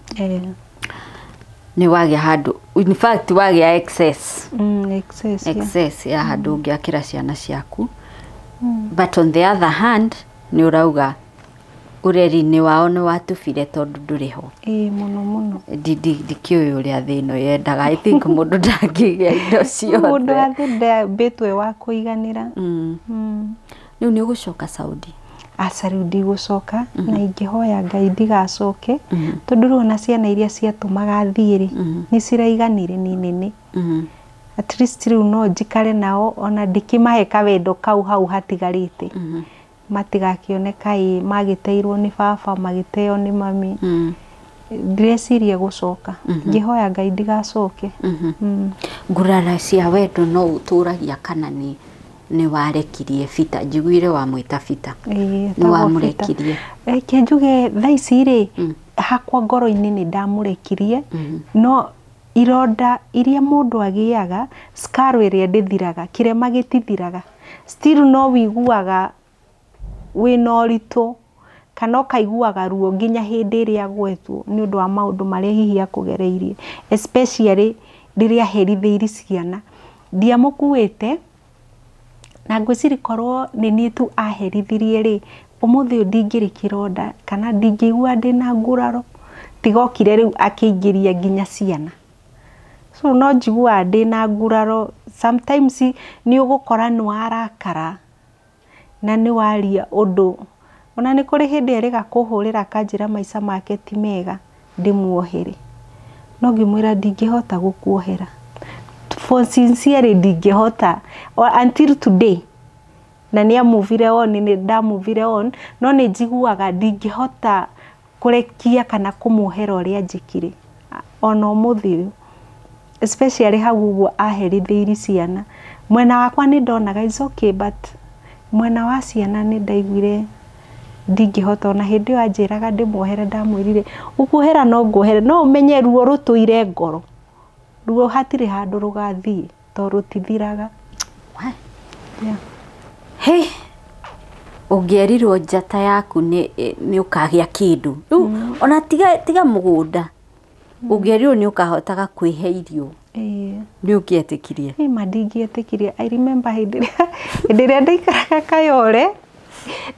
ni wagia handu in fact wagia excess ya handu ungiakira ciana ciaku but on the other hand ni urauga ureri-ini wao ni watubire tondu nduriho muno ndikio uria thino yendaga I think mundu ndangigia indo ciothe mundu athinde betwe wa kuiganira riu ni ugucoka Saudi riu ndigucoka na ingihoya Ngai ndigacoke tondu rona ciana iria ciatumaga thiiri ni ciraiganire ni nene at least riu no njikare nao ona ndikimahe kawendo kau hau hatigarite matigakione kai magiteirwo ni baba magiteo ni mami ndreciria gucoka ngihoya Ngai ndigacoke ngurara cia wendo no uturagia kana ni warekirie bita njiguire wa mwita bita ni wamurekirie ke njuge thaici ri hakwa ngoro-ini ni ndamurekirie no ironda iria mundu agiaga scar iria ndithiraga kirema gitithiraga still no wiguaga wina ũritũ kana ũkaiguaga ruo nginya hĩndĩ ĩrĩa gwetwo nĩ ũndũ wa maũndũ marĩa hihi akũgereirie especially rĩrĩa herithĩiri ciana ndiamũkuĩte na ngwĩciria korwo nĩ niĩ tu aherithirie rĩ ũmũthĩ ndingĩrĩ kĩronda kana ndingĩigua ndĩna nguraro tigokire rĩu akĩingĩria nginya ciana so no njiguaga ndĩna nguraro sometimes nĩ ũgũkora nĩ warakara na nĩ waria ũndũ ona nĩ kũrĩ hĩndĩ erĩga kũhũrĩra kanjĩra maica make ti mega ndĩmuohere no ngĩmwĩra ndingĩhota gũkuohera for sincerely ndingĩhota until today na nĩ amuvire on nĩ ndamuvire on no nĩ njiguaga ndingĩhota kũrekia kana kũmuohera ũrĩa njĩkire ona ũmũthĩ especially hau ũguo aherithĩiri ciana mwena wakwa nĩ ndonaga it's okay but mwena wa ciana nĩ ndaiguire ndingĩhota ona hĩndĩ ĩyo anjĩraga ndĩmuohere ndamwĩrire ũkuohera no nguohere no ũmenye ruo rũtũire ngoro ruo hatirĩ handũ rũgathiĩ to rũtithiraga hey ũngĩerirwo njata yaku nĩ ũkagĩa kĩndũ ona tiga mũgũnda ũngĩerirwo nĩ ũkahotaga kwĩhe irio nĩ ũngĩetĩkirie ma ndingĩetĩkirie I remember hĩndĩ ĩrĩa ndaikaraga Kayole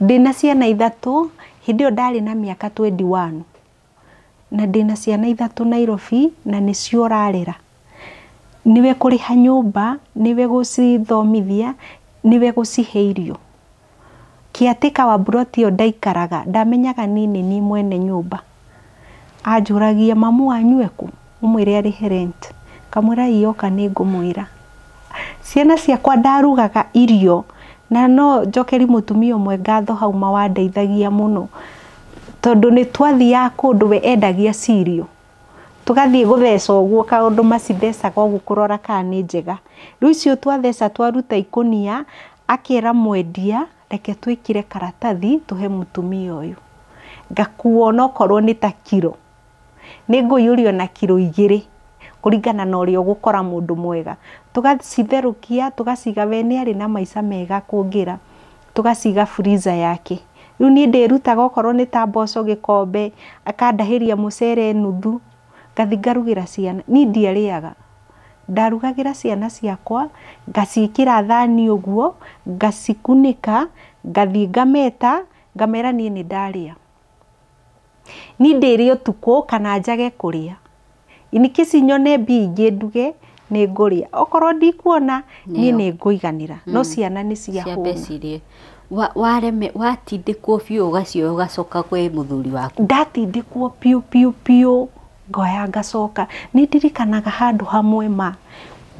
ndĩna ciana 3 hĩndĩ ĩyo ndarĩ na mĩaka 21 na ndĩna ciana 3 Nairobi na nĩcio rarera niwe kũrĩha nyũmba niwe gũcithomithia niwe gũcihe irio kiatĩka wa buroti ĩyo ndaikaraga ndamenyaga nini mwene nyũmba anjũragia mamu wanyu eku ũmwĩre arĩhe rent kamwĩra iyoka nĩ ngũmwĩra ciana ciakwa ndarugaga irio na no njokeri mũtumia ũmwe ngatho hau mawandeithagia mũno tondũ nĩ twathiaga kũndũ we endagia cirio tugathiĩ gũtheca ũguo kaũndũ macithecaga ũguo kũrora kana nĩ njega rĩu icio twatheca twaruta ikũnia akĩra mwendia reke twĩkĩre karatathi tũhe mũtumia ũyũ ngakuo no korwo nĩ ta kiro nĩ ngũiyũrio na kiro 2 kũringana na ũrĩa ũgũkora mũndũ mwega tũgacitherũkia tũgaciga we nĩ arĩ na maica mega kũngĩra tũgaciga freezer yake rĩu niĩ ndĩrutaga okorwo nĩ ta mboco gĩkombe akandahĩria mũcere nuthu ngathi ngarugĩra ciana niĩ ndiarĩaga ndarugagĩra ciana ciakwa ngaciĩkĩra thani ũguo ngacikunĩka ngathi ngameta ngamera niĩ nĩ ndarĩa niĩ ndĩrĩ ũtukũ kana njage kũrĩa inikisi nyone mbingĩ nduge nĩ ngũrĩa okorwo ndikuona niĩ nĩ ngũiganĩra no ciana nĩ ciahũna wareme watindĩkwo biũ ũgacioya ũgacoka kwĩ mũthuri waku ndatindĩkwo piũ ngoya ngacoka nĩ ndirikanaga handũ hamwe ma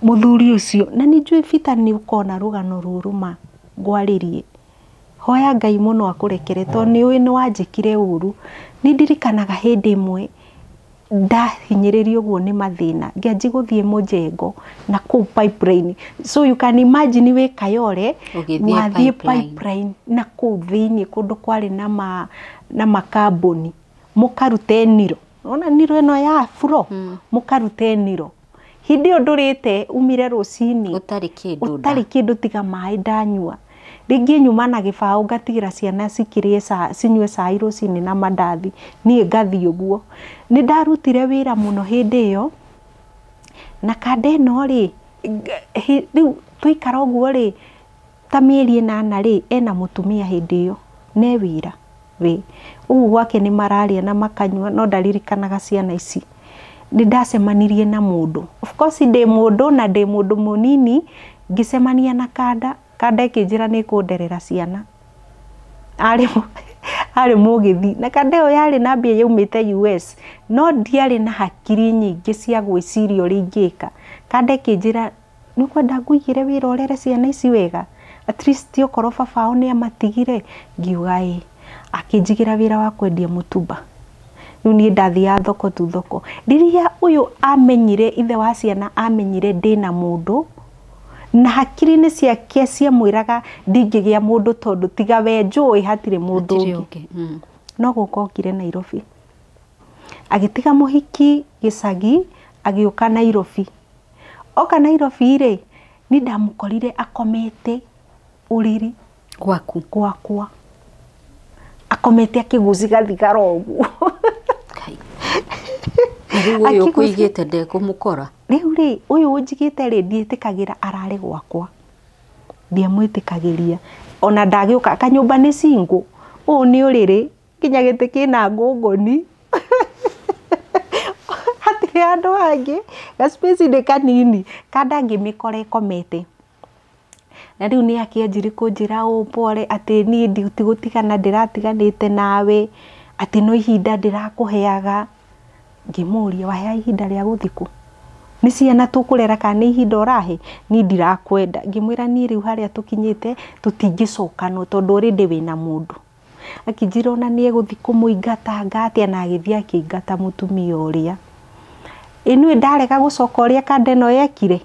mũthuri ũcio na nĩ njũĩ bita nĩ ũkona rũgano rũrũ ma ngwarĩrie hoya Ngai mũno akũrekere tondũ nĩ ũĩ nĩ wanjĩkire ũru nĩ ndirikanaga hĩndĩ ĩmwe ndahinyĩrĩrio ũguo nĩ mathĩna ngĩanji gũthiĩ mũjengo na kũu pipeline so you can imagine wĩ Kayole wathiĩ pipeline na kũu thĩinĩ kũndũ kwarĩ na makambuni mũkarute niro ona niro ĩno ya furo mũkarute niro hĩndĩ ĩyo ndũrĩte umire rũcinĩ ũtarĩ kĩndũ tiga maĩ ndanyua rĩngĩ nyuma na gĩbaũ ngatigĩra ciana cikĩrĩe cinyue cai rũcinĩ na mandathi niĩ ngathi ũguo nĩ ndarutire wĩra mũno hĩndĩ ĩyo na kanda ĩno rĩ rĩu tũikara ũguo rĩ ta mĩeri 8 rĩ ena mũtumia hĩndĩ ĩyo ne wĩra we ũguo gwake nĩ mararia na makanyua no ndaririkanaga ciana ici nĩ ndacemanirie na mũndũ of course ndĩ mũndũ na ndĩ mũndũ mũnini ngĩcemania na kanda ĩkĩnjĩra nĩ kũnderera ciana arĩ mũgĩthi na kanda ĩyo yarĩ na mbia yaumĩte US no ndiarĩ na hakiri nyingĩ cia gwĩciria ũrĩa ingĩka kanda ĩkĩnjĩra nĩ kwenda ngũigĩre wĩra ũrere ciana ici wega, at least okorwo baba wao nĩ amatigire. Ngiuga ĩ, akĩnjigĩra wĩra wa kwendia mũtumba. Rĩu niĩ ndathiaga thoko tu thoko. Rĩrĩa ũyũ amenyire, ithe wa ciana amenyire ndĩna mũndũ, na hakiri-inĩ ciake ciamwĩraga ndingĩgĩa mũndũ tondũ tiga we njũĩ hatirĩ mũndũ ũngĩ. No gũka okire Nairobi. Agĩtiga mũhiki gĩcagi, agĩũka Nairobi. Oka Nairobi rĩ, ni ndamũkorire akomete ũrĩrĩ gwakwa. Akomete akĩguciga thigara ũguo. Rĩu ũyũ kũigĩte ndekũmũkora. Rĩu rĩ, ũyũ ũnjigĩte rĩ, ndiĩtĩkagĩra arare gwakwa. Ndiamwĩtĩkagĩria. Ona ndagĩũka kanyũmba nĩ single. Ũũ nĩ ũrĩrĩ, nginya gĩtĩ kĩna ngũngũni. Hatirĩ andũ angĩ, ga-space nĩ kanini, kada ngĩmĩkora ĩkomete. Na rĩu nĩ akĩanjire kũnjĩra pole, atĩ niĩ ndigũtigana ndĩratiganĩte nawe, atĩ no ihinda ndĩrakũheaga. Ngĩmũria, wahea ihinda rĩa gũthikũ? Nĩ ciana tũkũrera kana nĩ ihinda ũrahe? Niĩ ndirakwenda. Ngĩmwĩra niĩ rĩu harĩa tũkinyĩte tũtingĩcokanwo tondũ already wĩna mũndũ. Akĩnjĩra ona nĩ egũthiĩ kũmũingata ngatia, na agĩthiĩ akĩingata mũtumia ũrĩa. Niĩ ndarega gũcoka ũrĩa kanda ĩno yekire.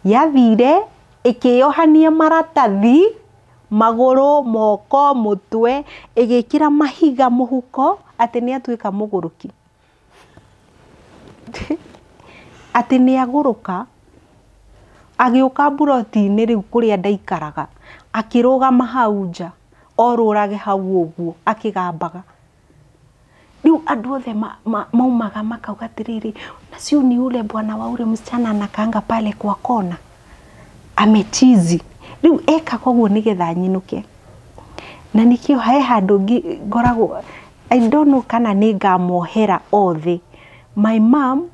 Yathire ĩkĩyohania maratathi, magũrũ, moko, mũtwe, ĩgĩkĩra mahiga mũhuko, atĩ nĩ atuĩka mũgũrũki. Atĩ nĩ agũrũka, agĩũka buroti-inĩ rĩu kũrĩa ndaikaraga, akĩrũgama hau nja, orũrage hau ũguo, akĩgambaga. Rĩu andũ othe maumaga makauga atĩrĩrĩ, na sio ni ule bwana wa ule msichana anakaanga pale kwa kona, amechizi. Rĩu ekaga ũguo nĩgetha nyinũke. Na nĩkĩo he handũ ngoragwo, I don't know kana nĩ ngamohera othe. My mom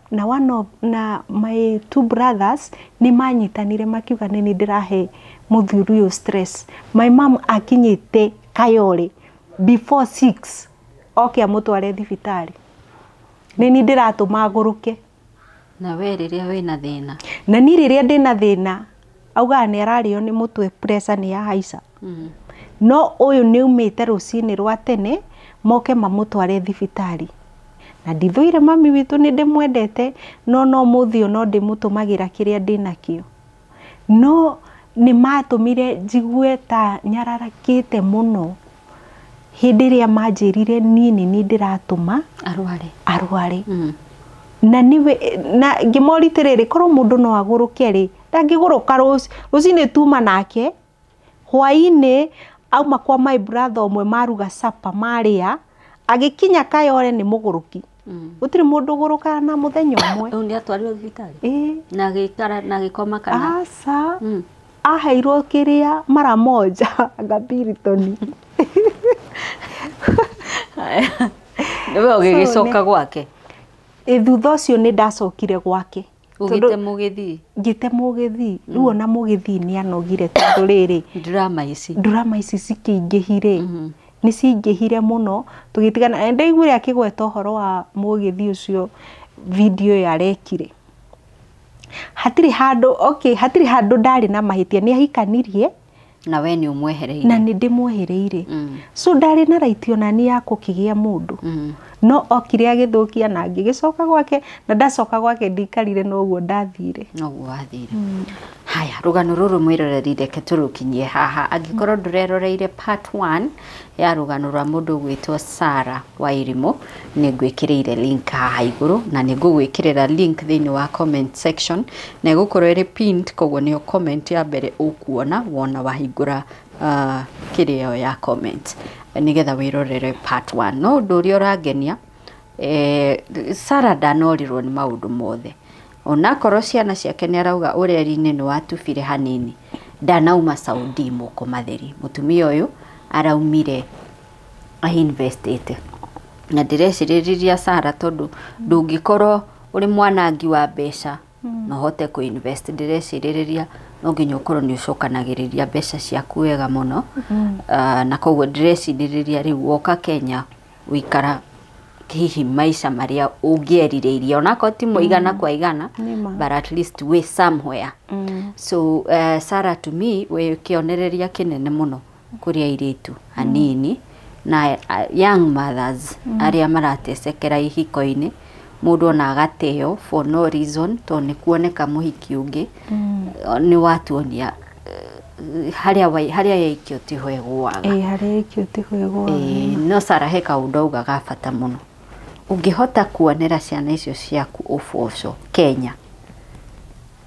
na my two brothers ni manyitanire makiuga nĩ ndĩrahe mũthuri ũyũ stress. My mom akinyĩte Kayole before 6, oke amũtware thibitarĩ. Nĩ ndĩratũma agũrũke. Na we rĩrĩa wĩna thĩna. Na niĩ rĩrĩa ndĩna thĩna, auga nĩ ararĩo nĩ mũtwe, pressure nĩ yahaica. No ũyũ nĩ umĩte rũcinĩ rwa tene, moke mamũtware thibitarĩ. Na ndithũire mami witũ nĩ ndĩmwendete, no mũthio no ndĩmũtũmagĩra kĩrĩa ndĩnakĩo. No nĩ matũmire njigue ta nyararakĩte mũno hĩndĩ ĩrĩa manjĩrire niĩ nĩ ndĩratũma arware. Na ngĩmoritĩrĩrĩ, korwo mũndũ no agũrũke rĩ, ndangĩgũrũka rũcinĩ tuma nake, hwainĩ auma kwa my brother ũmwe maruga supper marĩa, agĩkinya Kayole nĩ mũgũrũki. Gũtirĩ mũndũ ũgũrũkaga na mũthenya ũmwe. Rĩu nĩ atwarirwo thibitarĩ? Na gĩikara na gĩkoma kana? Aca, aheirwo kĩrĩa mara moja Gabiriton. Nĩwe ũgĩgĩcoka gwake? Thutha ũcio nĩ ndacokire gwake. Ũgĩtemwo Gĩthii? Ngĩtemwo Gĩthii. Rĩu ona Mũgĩthii nĩ anogire tondũ rĩrĩ. Drama ici cikĩingĩhire. Nĩ cingĩhire mũno, tũgĩtigana. Ndaiguire akĩgweta ũhoro wa Mũgĩthii ũcio video yarekire. Hatirĩ handũ ndarĩ na mahĩtia, nĩ ahikanirie. Na we nĩ ũmwehereire? Na nĩ ndĩmwehereire. So ndarĩ na right ona niĩ ya kũkĩgĩa mũndũ. No okire agĩthũkia na ngĩgĩcoka gwake, na ndacoka gwake ndikarire noguo ndathire. Noguo wathire. Haya, rũgano rũrũ mwĩroreri reke tũrũkinyie haha. Angĩkorwo ndũreroreire part 1 ya rũgano rwa mũndũ gwĩtwo Sarah Wairimu, nĩ ngwĩkĩrĩire link haha igũrũ, na nĩ ngũgwĩkĩrĩra link thĩinĩ wa comment section, na ĩgũkorwo ĩrĩ pinned, koguo nĩyo comment ya mbere ũkuona wona wahingũra kĩrĩo ya comment, nĩgetha wĩrorere part 1. No ũndũ ũrĩa ũrangenia, Sarah ndanorirwo nĩ maũndũ mothe. Onakorwo ciana ciake nĩ arauga ũreri-inĩ nĩ watubire hanini, ndanauma Saudi mũko matheri. Mũtumia ũyũ araumire ainvestĩte. Na ndĩrecirĩrĩria Sarah, tondũ ndũngĩkorwo ũrĩ mwanangi wa mbeca no hote kũinvest. Ndĩrecirĩrĩria no nginya ũkorwo nĩ ũcokanagĩrĩria mbeca ciaku wega mũno. Na koguo ndĩrecirĩrĩria rĩu woka Kenya, wĩikara hihi maica maria ungierirĩirie onako ti mũigana kwa igana but at least we somewhere so Sarah to me we kĩonereria kĩnene mũno kũrĩ airĩtu anini na young mothers aria maratecekera ihiko-inĩ mũndũ ona agateo for no reason to nĩ kuoneka mũhiki ũngĩ nĩ watuonia haria yaikio tiho egwaga haria yaikio tiho egwaga no Sarah he kaũndũ augaga bata mũno ũngĩhota kuonera ciana icio ciaku ũboco Kenya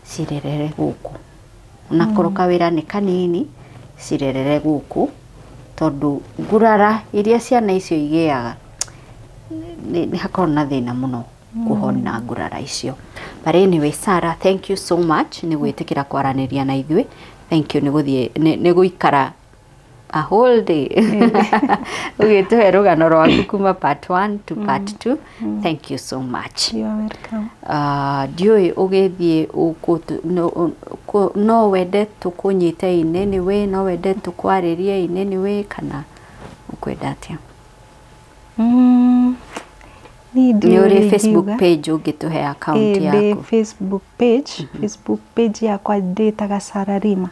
cirerere gũkũ nakorwo kawĩra nĩ kanini cirerere gũkũ tondu ngurara iria ciana icio igĩaga nĩ hakorwo na thĩna mũno kuhona ngurara icio. But anyway, Sarah, thank you so much nĩ gwĩtĩkĩra kwaranĩria na ithuĩ. Thank you nĩ gũikara a whole day ugĩtũhe rũgano rwaku kuma part 1 to part 2. Thank you so much. You are welcome. Ndiũĩ ũgĩthiĩ no wende tũkũnyite inene we no wende tũkwarĩrie inene we kana ũkwenda atĩa? Nĩ ũrĩ Facebook page ũngĩtũhe account yaku? Facebook page yakwa ndĩtaga Sarah Lima.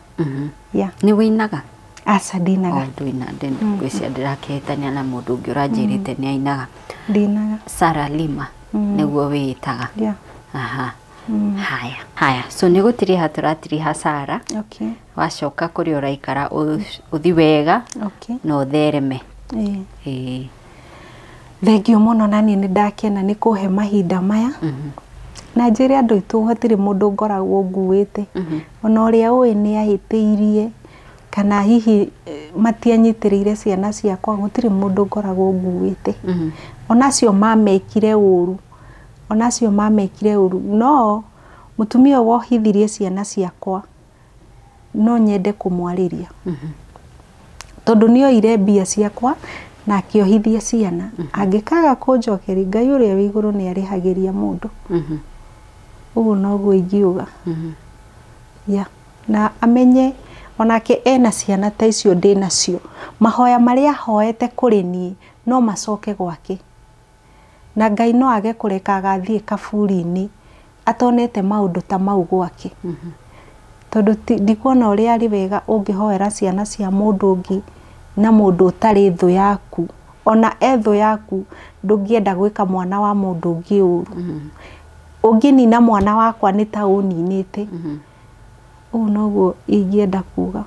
Yeah. Nĩ wĩinaga? Aca ndinaga. Ndũina ngwĩcia ndĩrakĩhĩtania na mũndũ ũngĩ ũranjĩrĩte nĩ ainaga. Ndinaga. Sarah Lima nĩguo wĩĩtaga. Yeah. Aha. Haya so nĩ gũtiriha tũratiriha Sarah. Okay. Wacoka kũrĩ ũraikara ũthi wega. Okay. Na ũthereme. Thengio mũno na niĩ nĩ ndakena nĩ kũhe mahinda maya. Na njĩre andũ aitũ hatirĩ mũndũ ngoragwo nguĩte. Ona ũrĩa ũĩ nĩ ahĩtĩirie kana hihi matianyitĩrĩire ciana ciakwa gũtirĩ mũndũ ngoragwo nguĩte. Onacio mamekire ũru no mũtumia wohithirie ciana ciakwa no nyende kũmwarĩria tondũ nĩoire mbia ciakwa na akĩohithia ciana angĩkaga kũnjokeria Ngai ũrĩa wĩ igũrũ nĩ arĩhagĩria mũndũ ũguo noguo ingiuga na amenye onake ena ciana ta icio ndĩnacio mahoya marĩa hoete kũrĩ niĩ no macoke gwake na Ngai no age kũreka agathiĩ kaburi-inĩ atonete maũndũ ta mau gwake tondũ ndikuona ũrĩa ari wega ũngĩhoera ciana cia mũndũ ũngĩ na mũndũ ũtarĩ thũ yaku ona thũ yaku ndũngĩenda gwĩka mwana wa mũndũ ũngĩ ũru ũngĩnina mwana wakwa nĩ ta ũninĩte ũguo noguo ingĩenda kuga.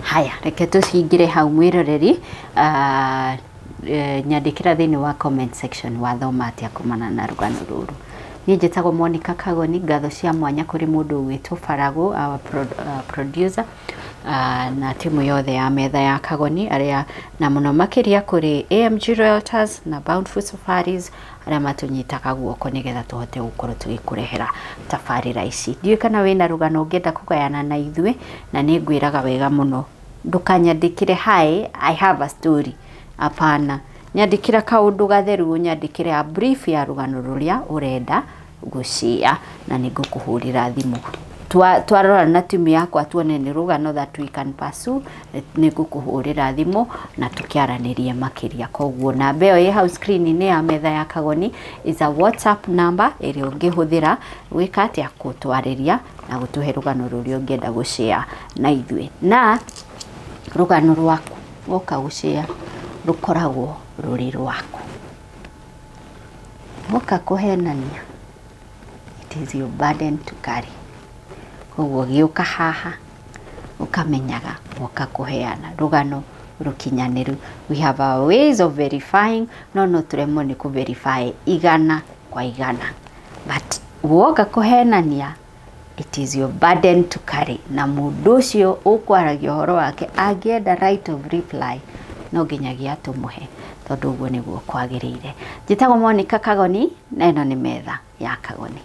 Haya reke tũcingire hau mwĩroreri nyandĩkĩra thĩinĩ wa comment section wathoma atĩa kumana na rũgano rũrũ. Niĩ njĩtagwo Monica Kagoni, ngatho cia mwanya kũrĩ mũndũ ũgwĩtwo Faragũ our producer na timu yothe ya metha ya Kagoni arĩa na mũno makĩria kũrĩ AMG Realtors na Bountiful Safaris arĩa matũnyitaga guoko nĩgetha tũhote gũkorwo tũgĩkũrehera tabarĩra ici. Ndiũĩ kana wĩna rũgano ũngĩenda kũgayana na ithuĩ na nĩ ngwĩraga wega mũno ndũkanyandĩkĩre hi I have a story. Apana, nyandĩkĩra kaũndũ gatheru nyandĩkĩre a brief ya rũgano rũrĩa ũrenda gũcia na nĩ ngũkũhũrĩra thimũ twarora na timu yakwa tuone nĩ rũgano that we can pursue nĩ ngũkũhũrĩra thimũ na tũkĩaranĩrie makĩria. Koguo namba ĩyo ĩ hau screen-inĩ ya metha ya Kagoni is a WhatsApp number ĩrĩa ũngĩhũthĩra gwĩka atĩa gũtwarĩria na gũtũhe rũgano rũrĩa ũngĩenda gũcia na ithuĩ. Na rũgano rwaku woka gũcia rukoragwo rũrĩ rwaku woka kũhenania it is your burden to carry. Koguo gĩũka haha ũkamenyaga woka kũheana rũgano rũkinyanĩru. We have our ways of verifying no tũremwo nĩ kũverify igana kwa igana but woka kũhenania it is your burden to carry na mũndũ ũcio ũkwaragia ũhoro wake angĩenda right of reply no nginyagia tũmũhe tondũ ũguo nĩguo kwagĩrĩire. Njĩtagwo Monica Kagoni na ĩno nĩ metha ya Kagoni.